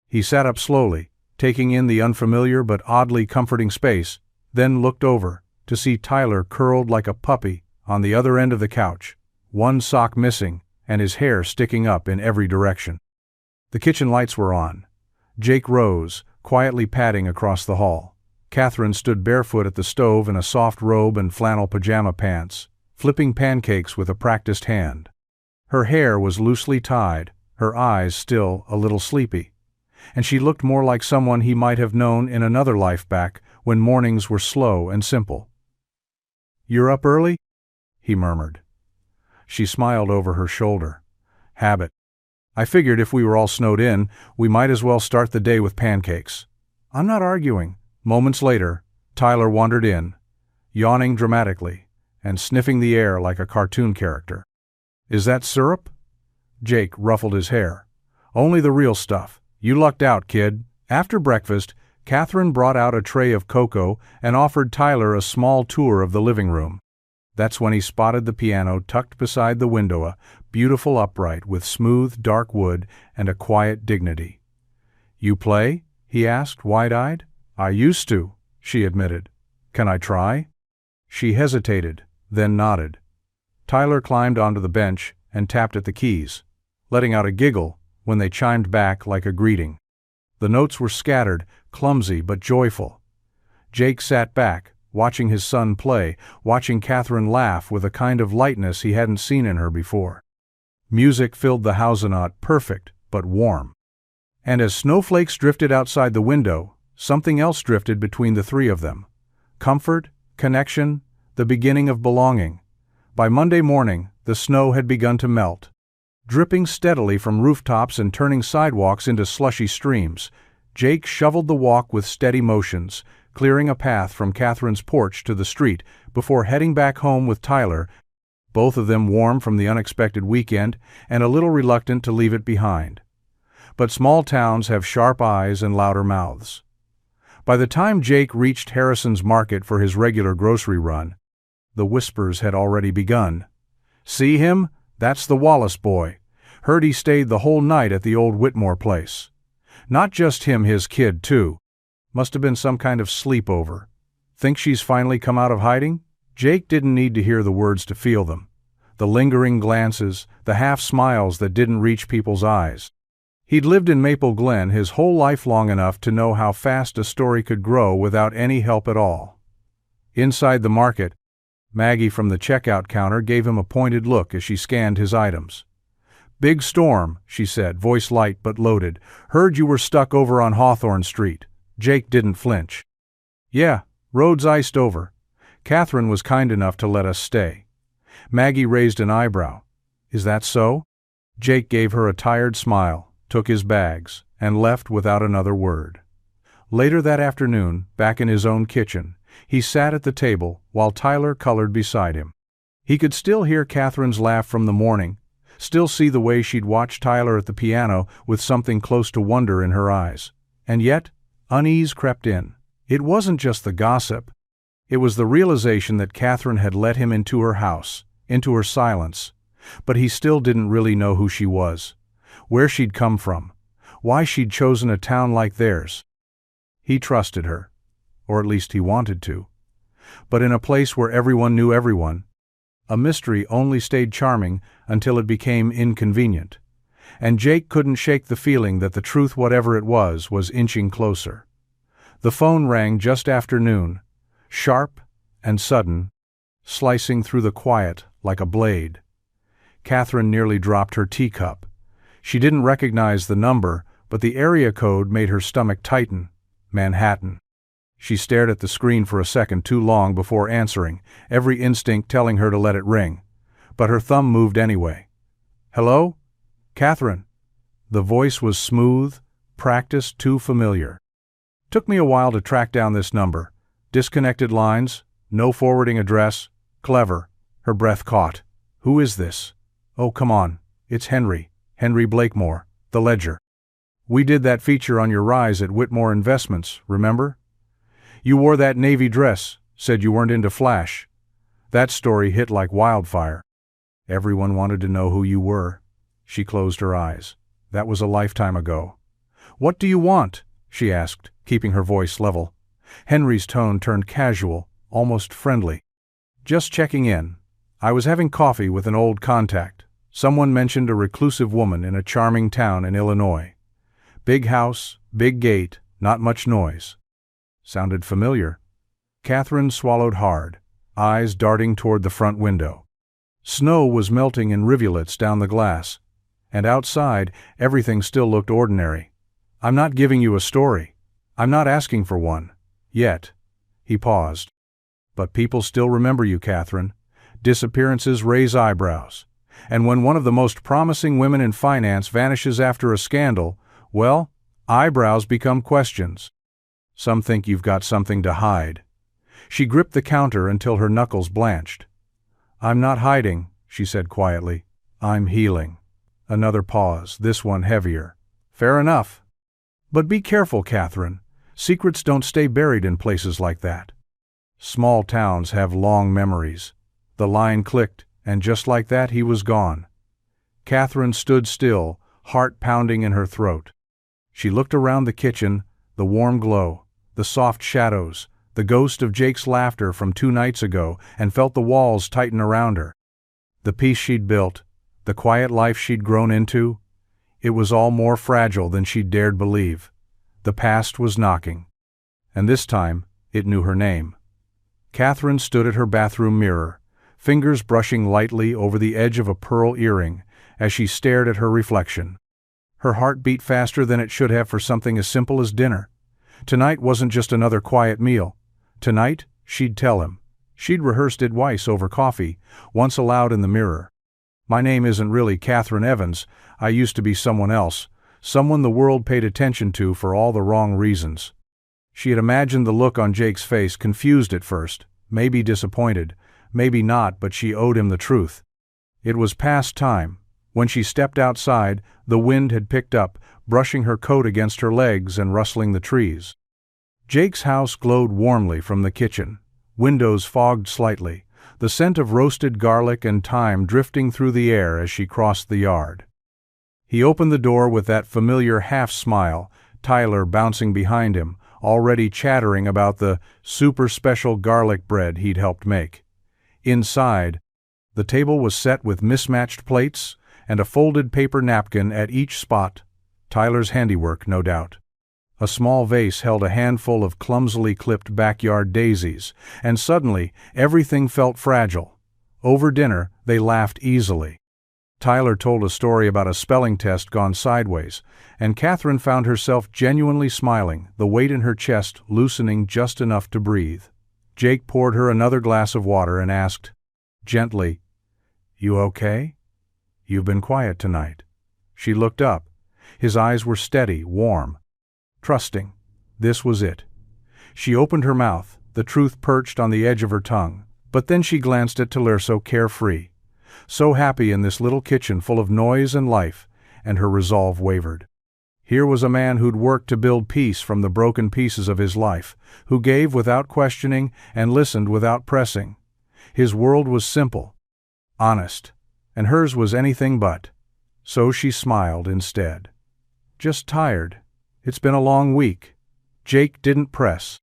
He sat up slowly, taking in the unfamiliar but oddly comforting space, then looked over, to see Tyler curled like a puppy on the other end of the couch, one sock missing, and his hair sticking up in every direction. The kitchen lights were on. Jake rose, quietly padding across the hall. Catherine stood barefoot at the stove in a soft robe and flannel pajama pants, flipping pancakes with a practiced hand. Her hair was loosely tied, her eyes still a little sleepy, and she looked more like someone he might have known in another life back when mornings were slow and simple. "You're up early?" he murmured. She smiled over her shoulder. "Habit. I figured if we were all snowed in, we might as well start the day with pancakes." "I'm not arguing." Moments later, Tyler wandered in, yawning dramatically and sniffing the air like a cartoon character. "Is that syrup?" Jake ruffled his hair. "Only the real stuff. You lucked out, kid." After breakfast, Catherine brought out a tray of cocoa and offered Tyler a small tour of the living room. That's when he spotted the piano tucked beside the window, a beautiful upright with smooth, dark wood and a quiet dignity. "You play?" he asked, wide-eyed. "I used to," she admitted. "Can I try?" She hesitated, then nodded. Tyler climbed onto the bench and tapped at the keys, letting out a giggle when they chimed back like a greeting. The notes were scattered, clumsy but joyful. Jake sat back, watching his son play, watching Catherine laugh with a kind of lightness he hadn't seen in her before. Music filled the hausannot, perfect but warm. And as snowflakes drifted outside the window, something else drifted between the three of them. Comfort, connection, the beginning of belonging. By Monday morning, the snow had begun to melt. Dripping steadily from rooftops and turning sidewalks into slushy streams, Jake shoveled the walk with steady motions, clearing a path from Catherine's porch to the street before heading back home with Tyler, both of them warm from the unexpected weekend and a little reluctant to leave it behind. But small towns have sharp eyes and louder mouths. By the time Jake reached Harrison's Market for his regular grocery run, the whispers had already begun. "See him? That's the Wallace boy. Heard he stayed the whole night at the old Whitmore place. Not just him, his kid, too. Must have been some kind of sleepover. Think she's finally come out of hiding?" Jake didn't need to hear the words to feel them. The lingering glances, the half-smiles that didn't reach people's eyes. He'd lived in Maple Glen his whole life long enough to know how fast a story could grow without any help at all. Inside the market, Maggie from the checkout counter gave him a pointed look as she scanned his items. "Big storm," she said, voice light but loaded. "Heard you were stuck over on Hawthorne Street." Jake didn't flinch. "Yeah, road's iced over. Catherine was kind enough to let us stay." Maggie raised an eyebrow. "Is that so?" Jake gave her a tired smile, took his bags, and left without another word. Later that afternoon, back in his own kitchen, he sat at the table while Tyler colored beside him. He could still hear Catherine's laugh from the morning, still see the way she'd watched Tyler at the piano with something close to wonder in her eyes. And yet, unease crept in. It wasn't just the gossip. It was the realization that Catherine had let him into her house, into her silence, but he still didn't really know who she was, where she'd come from, why she'd chosen a town like theirs. He trusted her, or at least he wanted to. But in a place where everyone knew everyone, a mystery only stayed charming until it became inconvenient. And Jake couldn't shake the feeling that the truth, whatever it was inching closer. The phone rang just after noon, sharp and sudden, slicing through the quiet like a blade. Catherine nearly dropped her teacup. She didn't recognize the number, but the area code made her stomach tighten. Manhattan. She stared at the screen for a second too long before answering, every instinct telling her to let it ring. But her thumb moved anyway. "Hello? Catherine." The voice was smooth, practiced, too familiar. "Took me a while to track down this number. Disconnected lines, no forwarding address. Clever." Her breath caught. "Who is this?" "Oh, come on. It's Henry Blakemore, the Ledger. We did that feature on your rise at Whitmore Investments, remember? You wore that navy dress, said you weren't into flash. That story hit like wildfire. Everyone wanted to know who you were." She closed her eyes. That was a lifetime ago. "What do you want?" she asked, keeping her voice level. Henry's tone turned casual, almost friendly. "Just checking in. I was having coffee with an old contact. Someone mentioned a reclusive woman in a charming town in Illinois. Big house, big gate, not much noise. Sounded familiar. Catherine swallowed hard, eyes darting toward the front window. Snow was melting in rivulets down the glass, and outside, everything still looked ordinary. I'm not giving you a story. I'm not asking for one. Yet. He paused. But people still remember you, Catherine. Disappearances raise eyebrows. And when one of the most promising women in finance vanishes after a scandal, well, eyebrows become questions. Some think you've got something to hide. She gripped the counter until her knuckles blanched. I'm not hiding, she said quietly. I'm healing. Another pause, this one heavier. Fair enough. But be careful, Catherine. Secrets don't stay buried in places like that. Small towns have long memories. The line clicked, and just like that he was gone. Catherine stood still, heart pounding in her throat. She looked around the kitchen, the warm glow, the soft shadows, the ghost of Jake's laughter from 2 nights ago, and felt the walls tighten around her. The peace she'd built, the quiet life she'd grown into, it was all more fragile than she'd dared believe. The past was knocking. And this time, it knew her name. Catherine stood at her bathroom mirror, fingers brushing lightly over the edge of a pearl earring as she stared at her reflection. Her heart beat faster than it should have for something as simple as dinner. Tonight wasn't just another quiet meal. Tonight, she'd tell him. She'd rehearsed it twice over coffee, once aloud in the mirror. My name isn't really Catherine Evans. I used to be someone else, someone the world paid attention to for all the wrong reasons. She had imagined the look on Jake's face, confused at first, maybe disappointed, maybe not, but she owed him the truth. It was past time. When she stepped outside, the wind had picked up, brushing her coat against her legs and rustling the trees. Jake's house glowed warmly from the kitchen, windows fogged slightly, the scent of roasted garlic and thyme drifting through the air as she crossed the yard. He opened the door with that familiar half-smile, Tyler bouncing behind him, already chattering about the super special garlic bread he'd helped make. Inside, the table was set with mismatched plates and a folded paper napkin at each spot, Tyler's handiwork, no doubt. A small vase held a handful of clumsily clipped backyard daisies, and suddenly everything felt fragile. Over dinner, they laughed easily. Tyler told a story about a spelling test gone sideways, and Catherine found herself genuinely smiling, the weight in her chest loosening just enough to breathe. Jake poured her another glass of water and asked, gently, "You okay? You've been quiet tonight." She looked up. His eyes were steady, warm, trusting. This was it. She opened her mouth, the truth perched on the edge of her tongue, but then she glanced at Tyler so carefree, so happy in this little kitchen full of noise and life, and her resolve wavered. Here was a man who'd worked to build peace from the broken pieces of his life, who gave without questioning and listened without pressing. His world was simple, honest, and hers was anything but. So she smiled instead. Just tired. It's been a long week. Jake didn't press.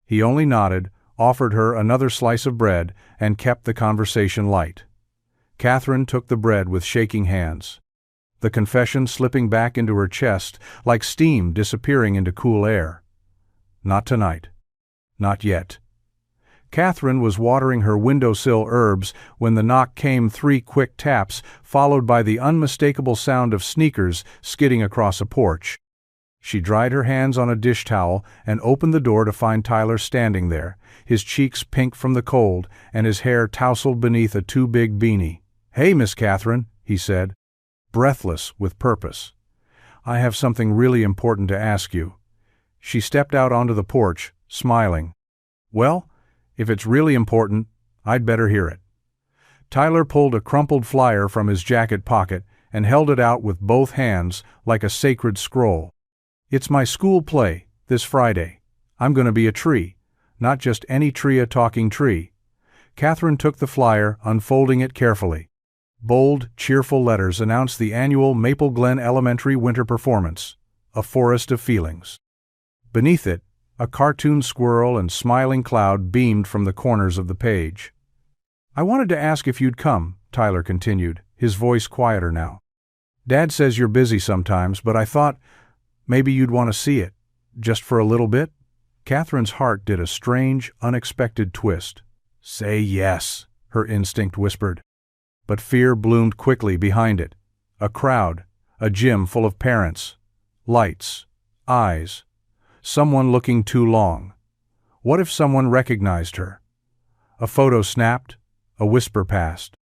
He only nodded, offered her another slice of bread, and kept the conversation light. Catherine took the bread with shaking hands, the confession slipping back into her chest like steam disappearing into cool air. Not tonight. Not yet. Catherine was watering her windowsill herbs when the knock came, 3 quick taps, followed by the unmistakable sound of sneakers skidding across a porch. She dried her hands on a dish towel and opened the door to find Tyler standing there, his cheeks pink from the cold and his hair tousled beneath a too big beanie. "Hey, Miss Catherine," he said, breathless with purpose. "I have something really important to ask you." She stepped out onto the porch, smiling. "Well, if it's really important, I'd better hear it." Tyler pulled a crumpled flyer from his jacket pocket and held it out with both hands like a sacred scroll. "It's my school play, this Friday. I'm going to be a tree. Not just any tree, a talking tree." Catherine took the flyer, unfolding it carefully. Bold, cheerful letters announced the annual Maple Glen Elementary Winter Performance, A Forest of Feelings. Beneath it, a cartoon squirrel and smiling cloud beamed from the corners of the page. "I wanted to ask if you'd come," Tyler continued, his voice quieter now. "Dad says you're busy sometimes, but I thought maybe you'd want to see it, just for a little bit." Catherine's heart did a strange, unexpected twist. "Say yes," her instinct whispered. But fear bloomed quickly behind it. A crowd, a gym full of parents, lights, eyes, someone looking too long. What if someone recognized her? A photo snapped, a whisper passed.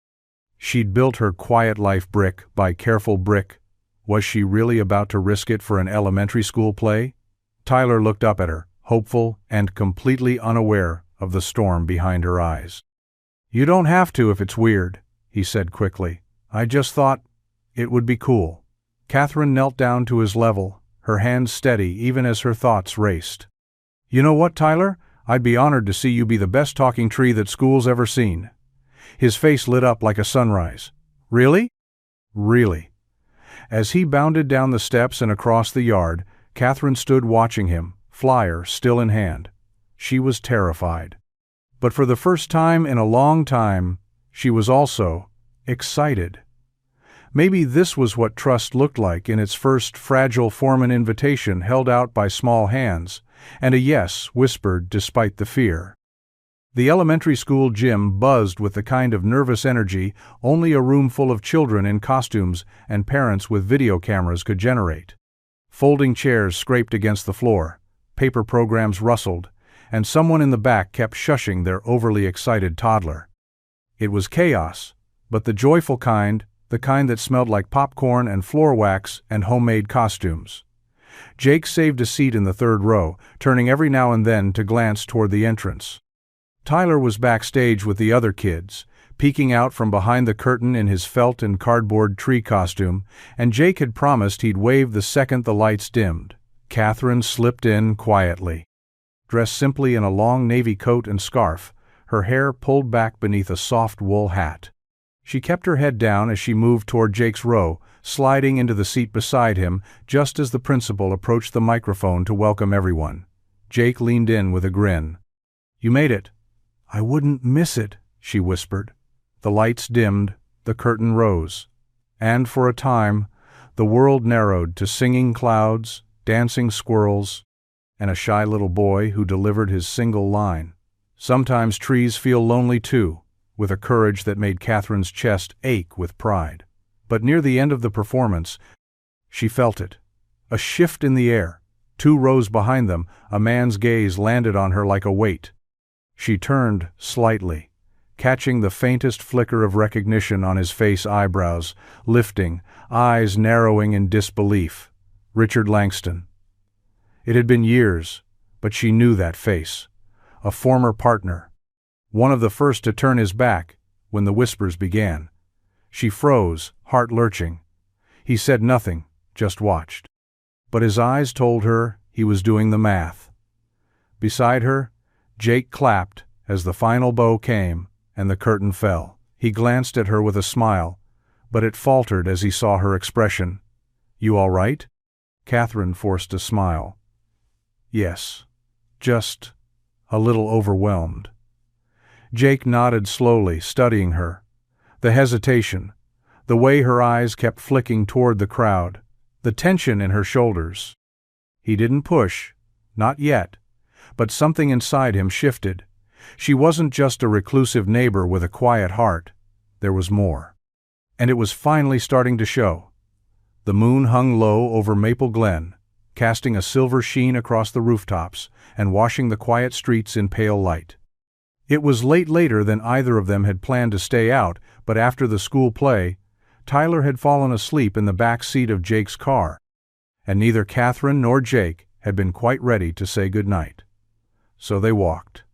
She'd built her quiet life brick by careful brick. Was she really about to risk it for an elementary school play? Tyler looked up at her, hopeful and completely unaware of the storm behind her eyes. "You don't have to if it's weird," he said quickly. "I just thought it would be cool." Catherine knelt down to his level, her hands steady even as her thoughts raced. "You know what, Tyler? I'd be honored to see you be the best talking tree that school's ever seen." His face lit up like a sunrise. "Really?" "Really." As he bounded down the steps and across the yard, Catherine stood watching him, flyer still in hand. She was terrified. But for the first time in a long time, she was also excited. Maybe this was what trust looked like in its first fragile form, an invitation held out by small hands, and a yes whispered despite the fear. The elementary school gym buzzed with the kind of nervous energy only a room full of children in costumes and parents with video cameras could generate. Folding chairs scraped against the floor, paper programs rustled, and someone in the back kept shushing their overly excited toddler. It was chaos, but the joyful kind, the kind that smelled like popcorn and floor wax and homemade costumes. Jake saved a seat in the third row, turning every now and then to glance toward the entrance. Tyler was backstage with the other kids, peeking out from behind the curtain in his felt and cardboard tree costume, and Jake had promised he'd wave the second the lights dimmed. Catherine slipped in quietly. Dressed simply in a long navy coat and scarf, her hair pulled back beneath a soft wool hat. She kept her head down as she moved toward Jake's row, sliding into the seat beside him just as the principal approached the microphone to welcome everyone. Jake leaned in with a grin. "You made it." "I wouldn't miss it," she whispered. The lights dimmed, the curtain rose, and for a time, the world narrowed to singing clouds, dancing squirrels, and a shy little boy who delivered his single line. Sometimes trees feel lonely too, with a courage that made Catherine's chest ache with pride. But near the end of the performance, she felt it. A shift in the air. 2 rows behind them, a man's gaze landed on her like a weight. She turned slightly, catching the faintest flicker of recognition on his face, eyebrows lifting, eyes narrowing in disbelief. Richard Langston. It had been years, but she knew that face. A former partner. One of the first to turn his back when the whispers began. She froze, heart lurching. He said nothing, just watched. But his eyes told her he was doing the math. Beside her, Jake clapped as the final bow came and the curtain fell. He glanced at her with a smile, but it faltered as he saw her expression. "You all right?" Catherine forced a smile. "Yes, just a little overwhelmed." Jake nodded slowly, studying her. The hesitation, the way her eyes kept flicking toward the crowd, the tension in her shoulders. He didn't push, not yet, but something inside him shifted. She wasn't just a reclusive neighbor with a quiet heart. There was more. And it was finally starting to show. The moon hung low over Maple Glen, casting a silver sheen across the rooftops and washing the quiet streets in pale light. It was later than either of them had planned to stay out, but after the school play, Tyler had fallen asleep in the back seat of Jake's car, and neither Catherine nor Jake had been quite ready to say goodnight. So they walked,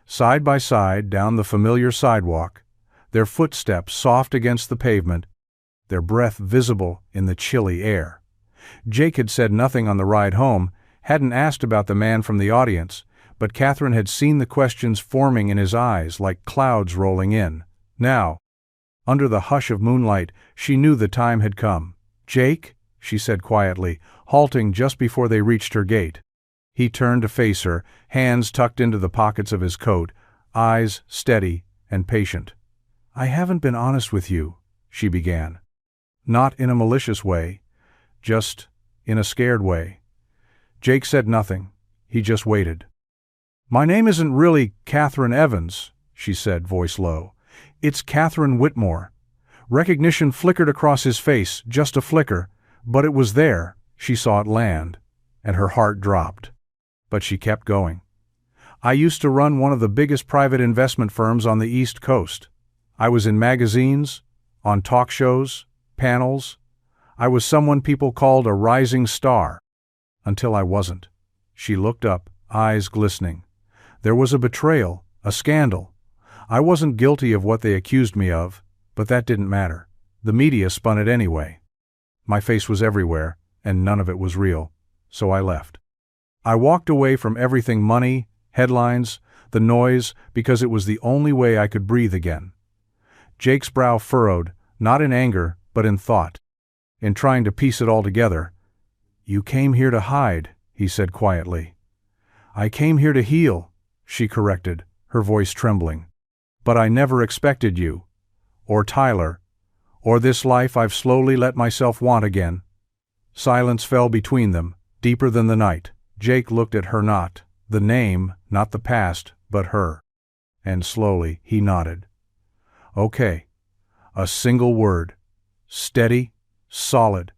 side by side down the familiar sidewalk, their footsteps soft against the pavement, their breath visible in the chilly air. Jake had said nothing on the ride home, hadn't asked about the man from the audience, but Catherine had seen the questions forming in his eyes like clouds rolling in. Now, under the hush of moonlight, she knew the time had come. "Jake?" she said quietly, halting just before they reached her gate. He turned to face her, hands tucked into the pockets of his coat, eyes steady and patient. "I haven't been honest with you," she began. Not in a malicious way, just in a scared way. Jake said nothing. He just waited. "My name isn't really Catherine Evans," she said, voice low. "It's Catherine Whitmore." Recognition flickered across his face, just a flicker, but it was there. She saw it land, and her heart dropped. But she kept going. "I used to run one of the biggest private investment firms on the East Coast. I was in magazines, on talk shows, panels. I was someone people called a rising star. Until I wasn't." She looked up, eyes glistening. "There was a betrayal, a scandal. I wasn't guilty of what they accused me of, but that didn't matter. The media spun it anyway. My face was everywhere, and none of it was real, so I left. I walked away from everything: money, headlines, the noise, because it was the only way I could breathe again." Jake's brow furrowed, not in anger, but in thought. In trying to piece it all together. "You came here to hide," he said quietly. "I came here to heal," she corrected, her voice trembling. "But I never expected you, or Tyler, or this life I've slowly let myself want again." Silence fell between them, deeper than the night. Jake looked at her, not the name, not the past, but her. And slowly he nodded. "Okay." A single word. Steady, solid.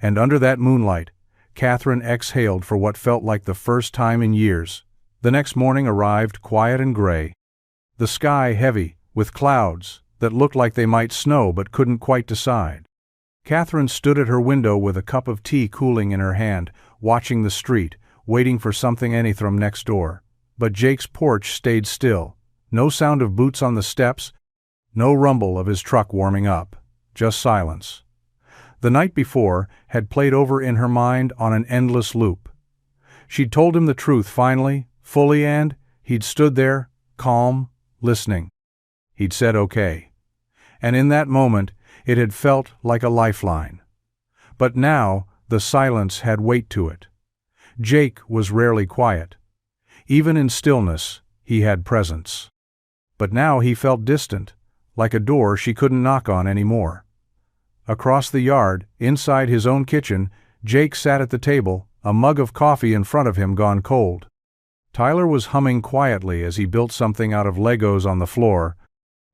And under that moonlight, Catherine exhaled for what felt like the first time in years. The next morning arrived, quiet and gray. The sky heavy, with clouds that looked like they might snow but couldn't quite decide. Catherine stood at her window with a cup of tea cooling in her hand, watching the street, waiting for something from next door. But Jake's porch stayed still. No sound of boots on the steps, no rumble of his truck warming up, just silence. The night before had played over in her mind on an endless loop. She'd told him the truth finally, fully, and he'd stood there, calm, listening. He'd said okay. And in that moment, it had felt like a lifeline. But now, the silence had weight to it. Jake was rarely quiet. Even in stillness, he had presence. But now he felt distant, like a door she couldn't knock on anymore. Across the yard, inside his own kitchen, Jake sat at the table, a mug of coffee in front of him gone cold. Tyler was humming quietly as he built something out of Legos on the floor,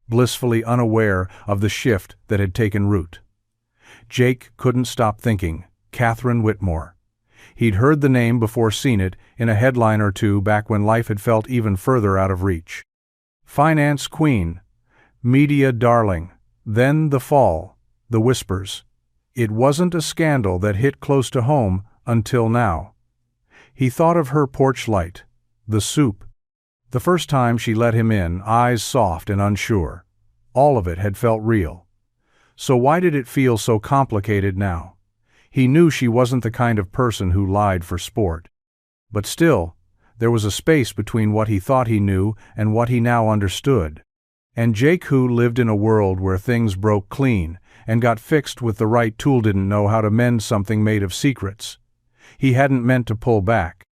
blissfully unaware of the shift that had taken root. Jake couldn't stop thinking, Catherine Whitmore. He'd heard the name before, seen it in a headline or two back when life had felt even further out of reach. Finance queen, media darling, then the fall, the whispers. It wasn't a scandal that hit close to home until now. He thought of her porch light, the soup. The first time she let him in, eyes soft and unsure. All of it had felt real. So why did it feel so complicated now? He knew she wasn't the kind of person who lied for sport. But still, there was a space between what he thought he knew and what he now understood. And Jake, who lived in a world where things broke clean and got fixed with the right tool, didn't know how to mend something made of secrets. He hadn't meant to pull back.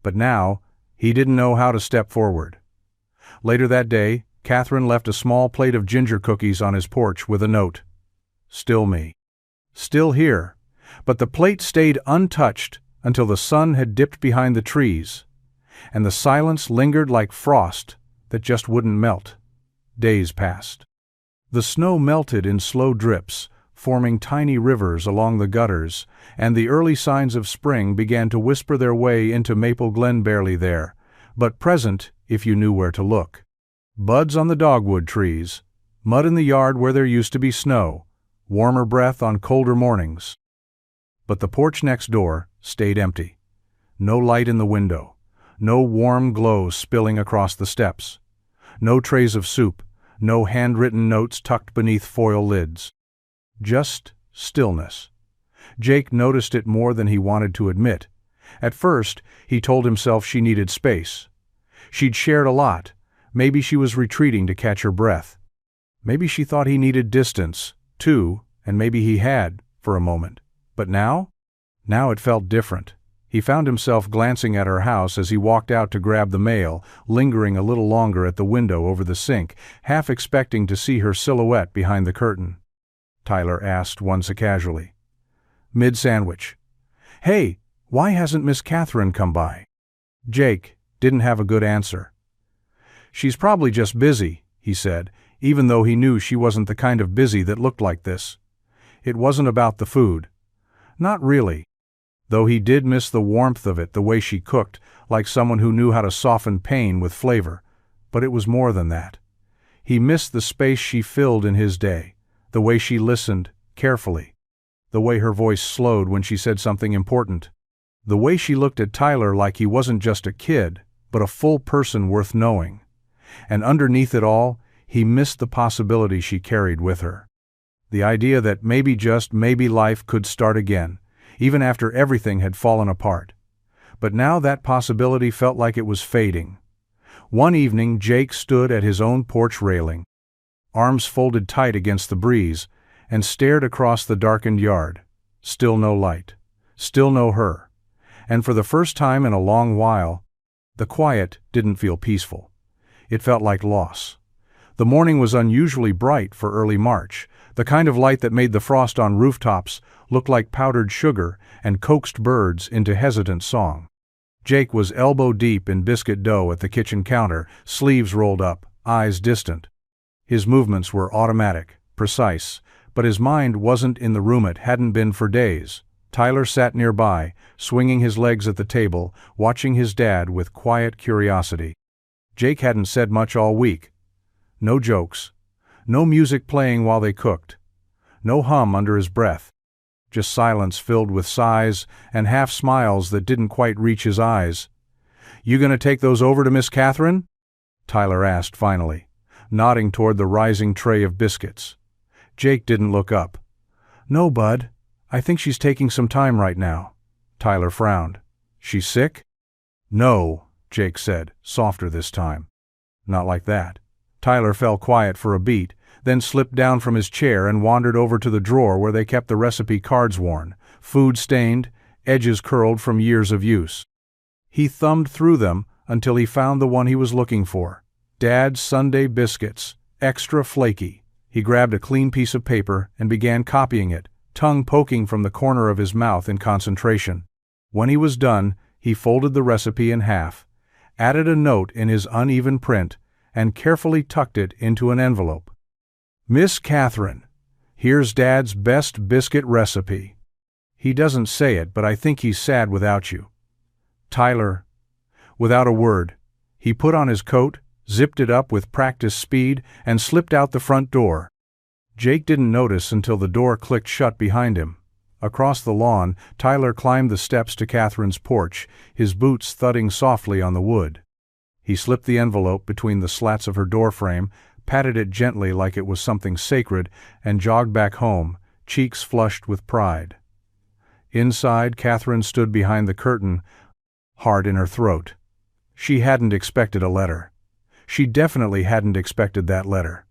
But now, he didn't know how to step forward. Later that day, Catherine left a small plate of ginger cookies on his porch with a note. Still me. Still here. But the plate stayed untouched until the sun had dipped behind the trees, and the silence lingered like frost that just wouldn't melt. Days passed. The snow melted in slow drips, forming tiny rivers along the gutters, and the early signs of spring began to whisper their way into Maple Glen, barely there, but present if you knew where to look. Buds on the dogwood trees, mud in the yard where there used to be snow, warmer breath on colder mornings. But the porch next door stayed empty. No light in the window, no warm glow spilling across the steps, no trays of soup, no handwritten notes tucked beneath foil lids. Just stillness. Jake noticed it more than he wanted to admit. At first, he told himself she needed space. She'd shared a lot. Maybe she was retreating to catch her breath. Maybe she thought he needed distance, too, and maybe he had, for a moment. But now? Now it felt different. He found himself glancing at her house as he walked out to grab the mail, lingering a little longer at the window over the sink, half expecting to see her silhouette behind the curtain. Tyler asked once casually. Mid-sandwich. Hey, why hasn't Miss Catherine come by? Jake didn't have a good answer. She's probably just busy, he said, even though he knew she wasn't the kind of busy that looked like this. It wasn't about the food. Not really. Though he did miss the warmth of it, the way she cooked, like someone who knew how to soften pain with flavor. But it was more than that. He missed the space she filled in his day, the way she listened, carefully. The way her voice slowed when she said something important. The way she looked at Tyler like he wasn't just a kid, but a full person worth knowing. And underneath it all, he missed the possibility she carried with her. The idea that maybe, just maybe, life could start again, even after everything had fallen apart. But now that possibility felt like it was fading. One evening, Jake stood at his own porch railing, arms folded tight against the breeze, and stared across the darkened yard. Still no light. Still no her. And for the first time in a long while, the quiet didn't feel peaceful. It felt like loss. The morning was unusually bright for early March, the kind of light that made the frost on rooftops look like powdered sugar and coaxed birds into hesitant song. Jake was elbow-deep in biscuit dough at the kitchen counter, sleeves rolled up, eyes distant. His movements were automatic, precise, but his mind wasn't in the room it hadn't been for days. Tyler sat nearby, swinging his legs at the table, watching his dad with quiet curiosity. Jake hadn't said much all week. No jokes. No music playing while they cooked. No hum under his breath. Just silence filled with sighs and half-smiles that didn't quite reach his eyes. "You gonna take those over to Miss Catherine?" Tyler asked finally, nodding toward the rising tray of biscuits. Jake didn't look up. "No, bud. I think she's taking some time right now." Tyler frowned. "She's sick?" "No," Jake said, softer this time. "Not like that." Tyler fell quiet for a beat, then slipped down from his chair and wandered over to the drawer where they kept the recipe cards worn, food-stained, edges curled from years of use. He thumbed through them until he found the one he was looking for. Dad's Sunday biscuits, extra flaky. He grabbed a clean piece of paper and began copying it, tongue poking from the corner of his mouth in concentration. When he was done, he folded the recipe in half, added a note in his uneven print, and carefully tucked it into an envelope. "Miss Catherine, here's Dad's best biscuit recipe. He doesn't say it, but I think he's sad without you." Tyler, without a word, he put on his coat, zipped it up with practiced speed, and slipped out the front door. Jake didn't notice until the door clicked shut behind him. Across the lawn, Tyler climbed the steps to Catherine's porch, his boots thudding softly on the wood. He slipped the envelope between the slats of her doorframe, patted it gently like it was something sacred, and jogged back home, cheeks flushed with pride. Inside, Catherine stood behind the curtain, heart in her throat. She hadn't expected a letter. She definitely hadn't expected that letter.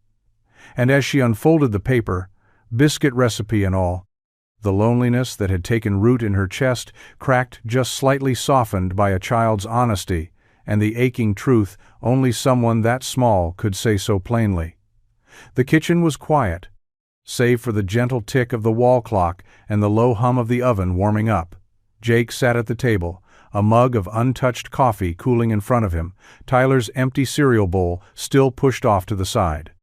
And as she unfolded the paper, biscuit recipe and all, the loneliness that had taken root in her chest cracked just slightly, softened by a child's honesty and the aching truth only someone that small could say so plainly. The kitchen was quiet, save for the gentle tick of the wall clock and the low hum of the oven warming up. Jake sat at the table, a mug of untouched coffee cooling in front of him, Tyler's empty cereal bowl still pushed off to the side.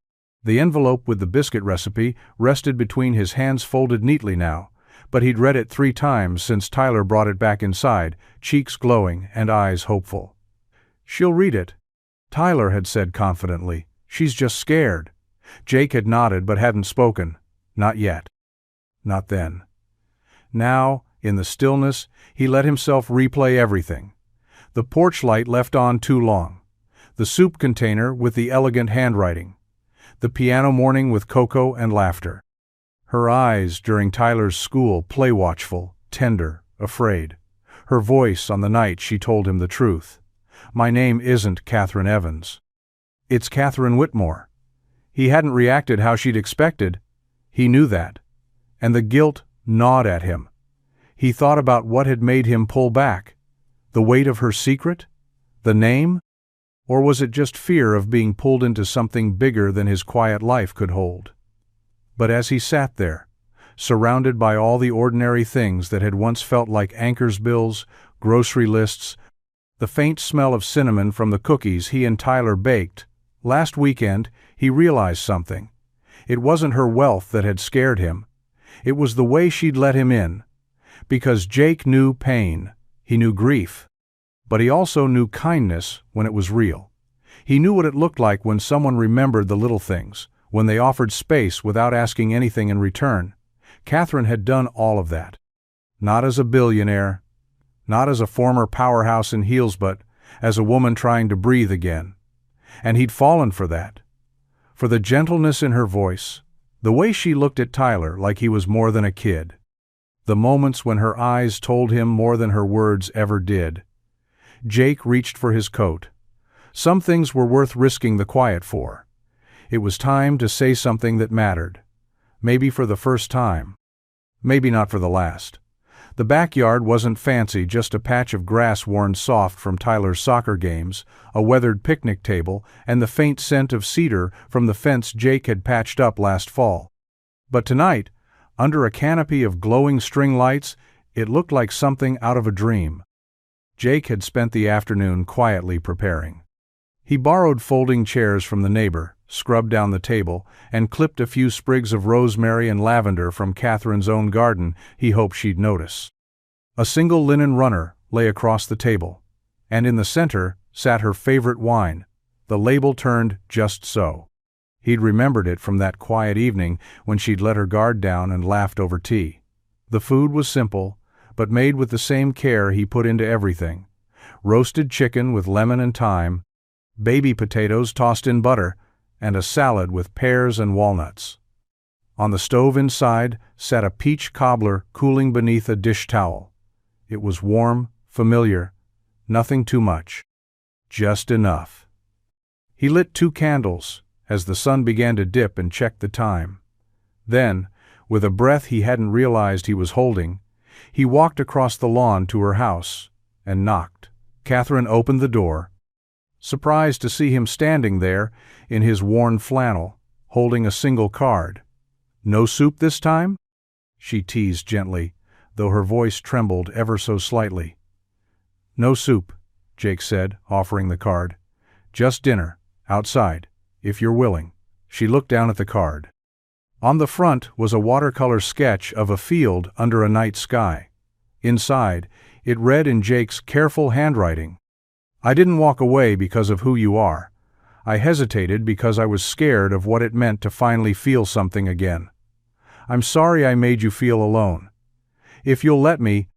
The envelope with the biscuit recipe rested between his hands, folded neatly now, but he'd read it 3 times since Tyler brought it back inside, cheeks glowing and eyes hopeful. "She'll read it," Tyler had said confidently. "She's just scared." Jake had nodded but hadn't spoken. Not yet. Not then. Now, in the stillness, he let himself replay everything. The porch light left on too long. The soup container with the elegant handwriting. The piano morning with cocoa and laughter. Her eyes during Tyler's school play, watchful, tender, afraid. Her voice on the night she told him the truth. "My name isn't Catherine Evans. It's Catherine Whitmore." He hadn't reacted how she'd expected. He knew that. And the guilt gnawed at him. He thought about what had made him pull back. The weight of her secret? The name? Or was it just fear of being pulled into something bigger than his quiet life could hold? But as he sat there, surrounded by all the ordinary things that had once felt like anchor's bills, grocery lists, the faint smell of cinnamon from the cookies he and Tyler baked, last weekend he realized something. It wasn't her wealth that had scared him. It was the way she'd let him in. Because Jake knew pain. He knew grief. But he also knew kindness when it was real. He knew what it looked like when someone remembered the little things, when they offered space without asking anything in return. Catherine had done all of that. Not as a billionaire, not as a former powerhouse in heels, but as a woman trying to breathe again. And he'd fallen for that. For the gentleness in her voice, the way she looked at Tyler like he was more than a kid. The moments when her eyes told him more than her words ever did. Jake reached for his coat. Some things were worth risking the quiet for. It was time to say something that mattered. Maybe for the first time. Maybe not for the last. The backyard wasn't fancy, just a patch of grass worn soft from Tyler's soccer games, a weathered picnic table, and the faint scent of cedar from the fence Jake had patched up last fall. But tonight, under a canopy of glowing string lights, it looked like something out of a dream. Jake had spent the afternoon quietly preparing. He borrowed folding chairs from the neighbor, scrubbed down the table, and clipped a few sprigs of rosemary and lavender from Catherine's own garden he hoped she'd notice. A single linen runner lay across the table, and in the center sat her favorite wine, the label turned just so. He'd remembered it from that quiet evening when she'd let her guard down and laughed over tea. The food was simple, but made with the same care he put into everything. Roasted chicken with lemon and thyme, baby potatoes tossed in butter, and a salad with pears and walnuts. On the stove inside sat a peach cobbler cooling beneath a dish towel. It was warm, familiar, nothing too much. Just enough. He lit 2 candles as the sun began to dip and checked the time. Then, with a breath he hadn't realized he was holding, he walked across the lawn to her house and knocked. Catherine opened the door, surprised to see him standing there in his worn flannel, holding a single card. "No soup this time?" she teased gently, though her voice trembled ever so slightly. "No soup," Jake said, offering the card. "Just dinner, outside, if you're willing." She looked down at the card. On the front was a watercolor sketch of a field under a night sky. Inside, it read in Jake's careful handwriting, "I didn't walk away because of who you are. I hesitated because I was scared of what it meant to finally feel something again. I'm sorry I made you feel alone. If you'll let me,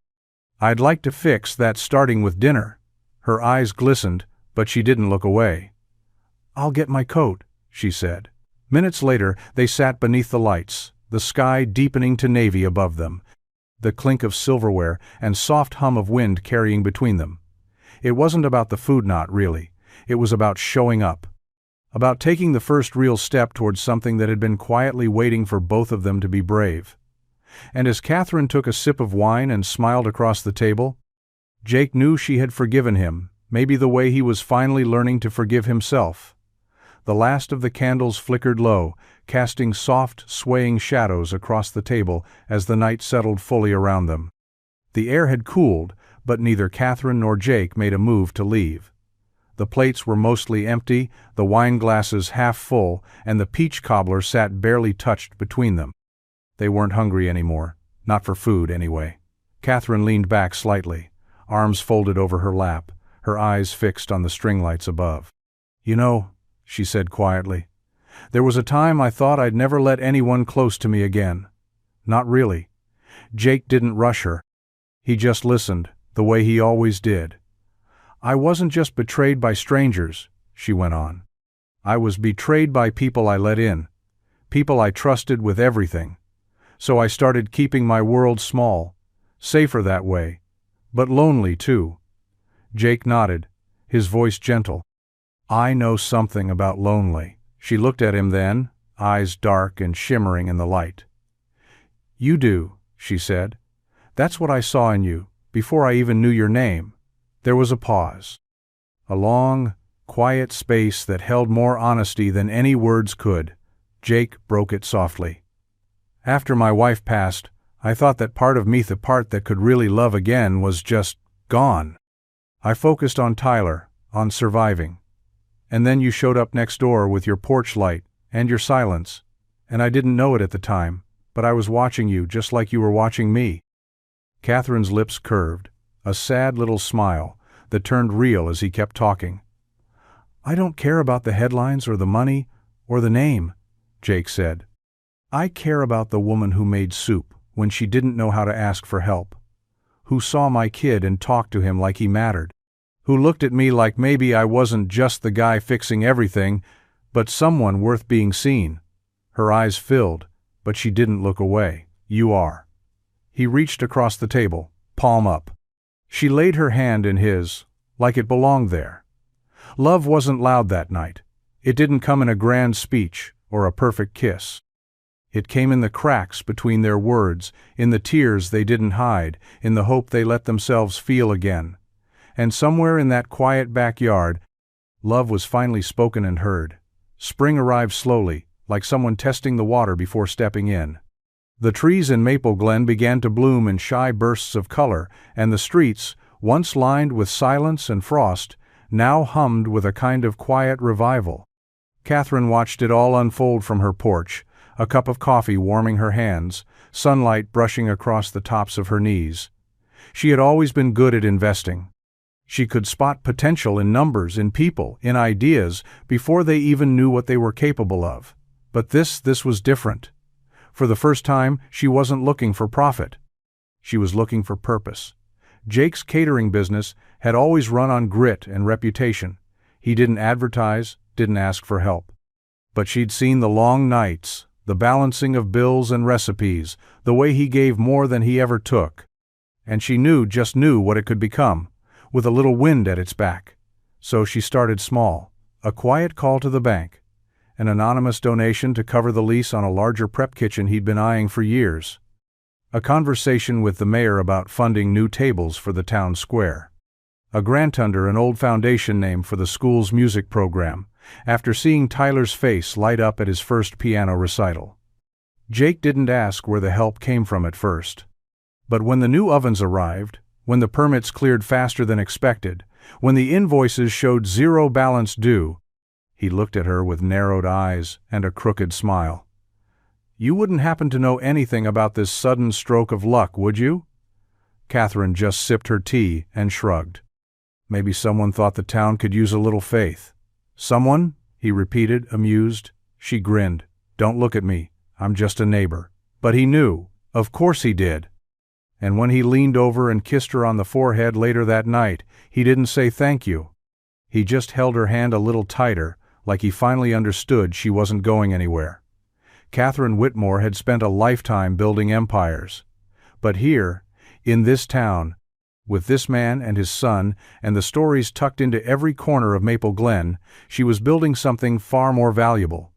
I'd like to fix that starting with dinner." Her eyes glistened, but she didn't look away. "I'll get my coat," she said. Minutes later, they sat beneath the lights, the sky deepening to navy above them, the clink of silverware and soft hum of wind carrying between them. It wasn't about the food knot, really. It was about showing up. About taking the first real step towards something that had been quietly waiting for both of them to be brave. And as Catherine took a sip of wine and smiled across the table, Jake knew she had forgiven him, maybe the way he was finally learning to forgive himself. The last of the candles flickered low, casting soft, swaying shadows across the table as the night settled fully around them. The air had cooled, but neither Catherine nor Jake made a move to leave. The plates were mostly empty, the wine glasses half full, and the peach cobbler sat barely touched between them. They weren't hungry anymore, not for food anyway. Catherine leaned back slightly, arms folded over her lap, her eyes fixed on the string lights above. "You know," she said quietly, "there was a time I thought I'd never let anyone close to me again. Not really." Jake didn't rush her. He just listened, the way he always did. "I wasn't just betrayed by strangers," she went on. "I was betrayed by people I let in, people I trusted with everything. So I started keeping my world small, safer that way, but lonely too." Jake nodded, his voice gentle. "I know something about lonely." She looked at him then, eyes dark and shimmering in the light. "You do," she said. That's what I saw in you, before I even knew your name." There was a pause. A long, quiet space that held more honesty than any words could. Jake broke it softly. "After my wife passed, I thought that part of me, the part that could really love again, was just gone. I focused on Tyler, on surviving. And then you showed up next door with your porch light and your silence. And I didn't know it at the time, but I was watching you just like you were watching me." Catherine's lips curved, a sad little smile that turned real as he kept talking. "I don't care about the headlines or the money or the name," Jake said. "I care about the woman who made soup when she didn't know how to ask for help, who saw my kid and talked to him like he mattered, who looked at me like maybe I wasn't just the guy fixing everything, but someone worth being seen." Her eyes filled, but she didn't look away. "You are." He reached across the table, palm up. She laid her hand in his, like it belonged there. Love wasn't loud that night. It didn't come in a grand speech or a perfect kiss. It came in the cracks between their words, in the tears they didn't hide, in the hope they let themselves feel again. And somewhere in that quiet backyard, love was finally spoken and heard. Spring arrived slowly, like someone testing the water before stepping in. The trees in Maple Glen began to bloom in shy bursts of color, and the streets, once lined with silence and frost, now hummed with a kind of quiet revival. Catherine watched it all unfold from her porch, a cup of coffee warming her hands, sunlight brushing across the tops of her knees. She had always been good at investing. She could spot potential in numbers, in people, in ideas, before they even knew what they were capable of. But this was different. For the first time, she wasn't looking for profit. She was looking for purpose. Jake's catering business had always run on grit and reputation. He didn't advertise, didn't ask for help. But she'd seen the long nights, the balancing of bills and recipes, the way he gave more than he ever took. And she just knew what it could become, with a little wind at its back. So she started small, a quiet call to the bank, an anonymous donation to cover the lease on a larger prep kitchen he'd been eyeing for years, a conversation with the mayor about funding new tables for the town square, a granddaughter, an old foundation name for the school's music program, after seeing Tyler's face light up at his first piano recital. Jake didn't ask where the help came from at first. But when the new ovens arrived, when the permits cleared faster than expected, when the invoices showed zero balance due, he looked at her with narrowed eyes and a crooked smile. "You wouldn't happen to know anything about this sudden stroke of luck, would you?" Catherine just sipped her tea and shrugged. "Maybe someone thought the town could use a little faith." "Someone?" he repeated, amused. She grinned. "Don't look at me. I'm just a neighbor." But he knew. Of course he did. And when he leaned over and kissed her on the forehead later that night, he didn't say thank you. He just held her hand a little tighter, like he finally understood she wasn't going anywhere. Catherine Whitmore had spent a lifetime building empires. But here, in this town, with this man and his son, and the stories tucked into every corner of Maple Glen, she was building something far more valuable.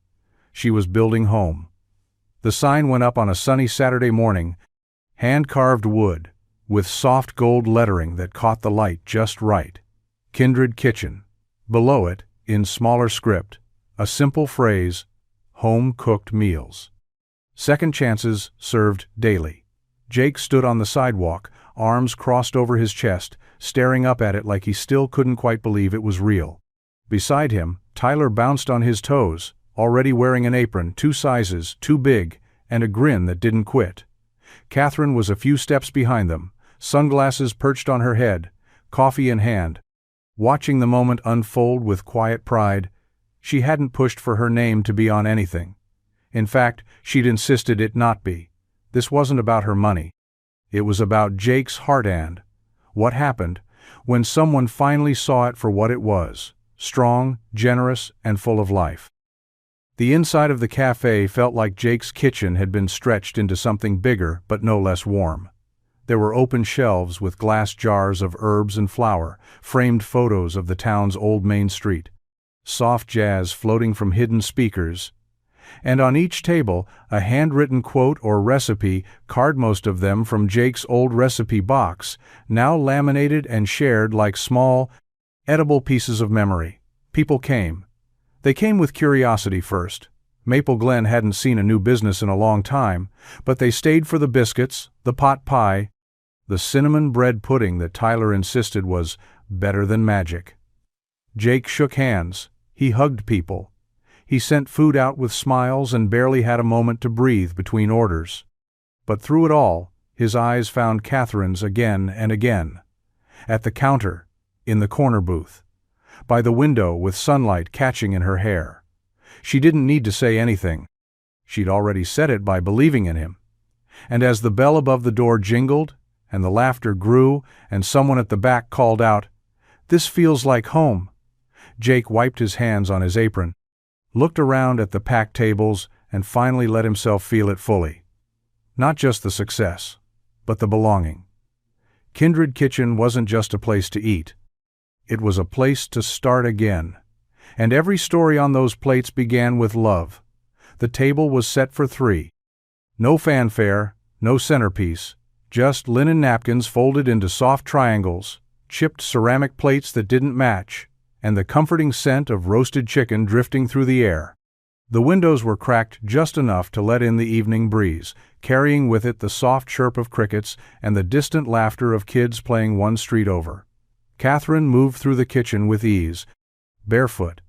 She was building home. The sign went up on a sunny Saturday morning, hand-carved wood, with soft gold lettering that caught the light just right. Kindred Kitchen. Below it, in smaller script, a simple phrase, home-cooked meals. Second chances served daily. Jake stood on the sidewalk, arms crossed over his chest, staring up at it like he still couldn't quite believe it was real. Beside him, Tyler bounced on his toes, already wearing an apron 2 sizes too big, and a grin that didn't quit. Catherine was a few steps behind them, sunglasses perched on her head, coffee in hand, watching the moment unfold with quiet pride. She hadn't pushed for her name to be on anything. In fact, she'd insisted it not be. This wasn't about her money. It was about Jake's heart and what happened when someone finally saw it for what it was, strong, generous, and full of life. The inside of the cafe felt like Jake's kitchen had been stretched into something bigger but no less warm. There were open shelves with glass jars of herbs and flour, framed photos of the town's old main street, soft jazz floating from hidden speakers, And on each table, a handwritten quote or recipe card, most of them from Jake's old recipe box, now laminated and shared like small, edible pieces of memory. People came. They came with curiosity first. Maple Glen hadn't seen a new business in a long time, but they stayed for the biscuits, the pot pie, the cinnamon bread pudding that Tyler insisted was better than magic. Jake shook hands. He hugged people. He sent food out with smiles and barely had a moment to breathe between orders. But through it all, his eyes found Catherine's again and again. At the counter, in the corner booth, by the window with sunlight catching in her hair. She didn't need to say anything. She'd already said it by believing in him. And as the bell above the door jingled, and the laughter grew, and someone at the back called out, "This feels like home," Jake wiped his hands on his apron, looked around at the packed tables, and finally let himself feel it fully. Not just the success, but the belonging. Kindred Kitchen wasn't just a place to eat. It was a place to start again. And every story on those plates began with love. The table was set for 3. No fanfare, no centerpiece, just linen napkins folded into soft triangles, chipped ceramic plates that didn't match, and the comforting scent of roasted chicken drifting through the air. The windows were cracked just enough to let in the evening breeze, carrying with it the soft chirp of crickets and the distant laughter of kids playing one street over. Catherine moved through the kitchen with ease, barefoot,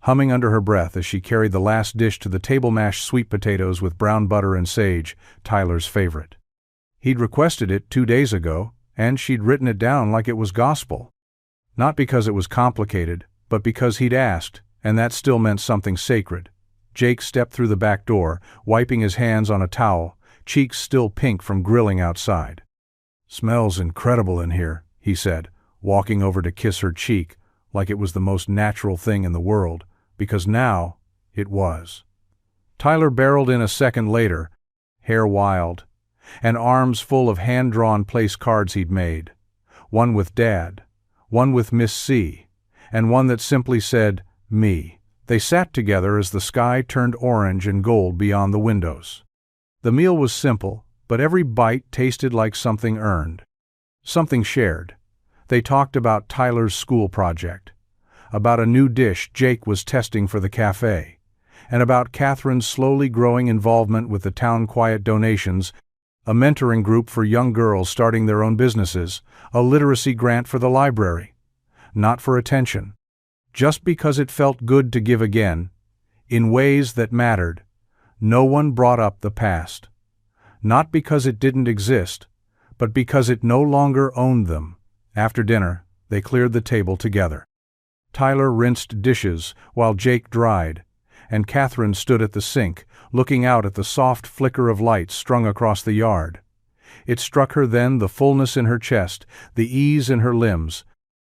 humming under her breath as she carried the last dish to the table, mashed sweet potatoes with brown butter and sage, Tyler's favorite. He'd requested it 2 days ago, and she'd written it down like it was gospel. Not because it was complicated, but because he'd asked, and that still meant something sacred. Jake stepped through the back door, wiping his hands on a towel, cheeks still pink from grilling outside. "Smells incredible in here," he said, walking over to kiss her cheek like it was the most natural thing in the world, because now it was. Tyler barreled in a second later, hair wild, and arms full of hand-drawn place cards he'd made. One with Dad, one with Miss C, and one that simply said, "Me." They sat together as the sky turned orange and gold beyond the windows. The meal was simple, but every bite tasted like something earned, something shared. They talked about Tyler's school project, about a new dish Jake was testing for the cafe, and about Catherine's slowly growing involvement with the town quiet donations, a mentoring group for young girls starting their own businesses, a literacy grant for the library. Not for attention. Just because it felt good to give again, in ways that mattered. No one brought up the past. Not because it didn't exist, but because it no longer owned them. After dinner, they cleared the table together. Tyler rinsed dishes while Jake dried, and Catherine stood at the sink, looking out at the soft flicker of light strung across the yard. It struck her then, the fullness in her chest, the ease in her limbs,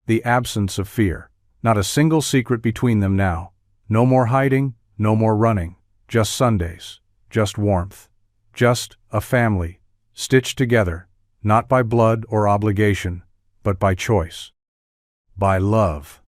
the absence of fear. Not a single secret between them now. No more hiding, no more running. Just Sundays, just warmth, just a family, stitched together, not by blood or obligation, but by choice. By love.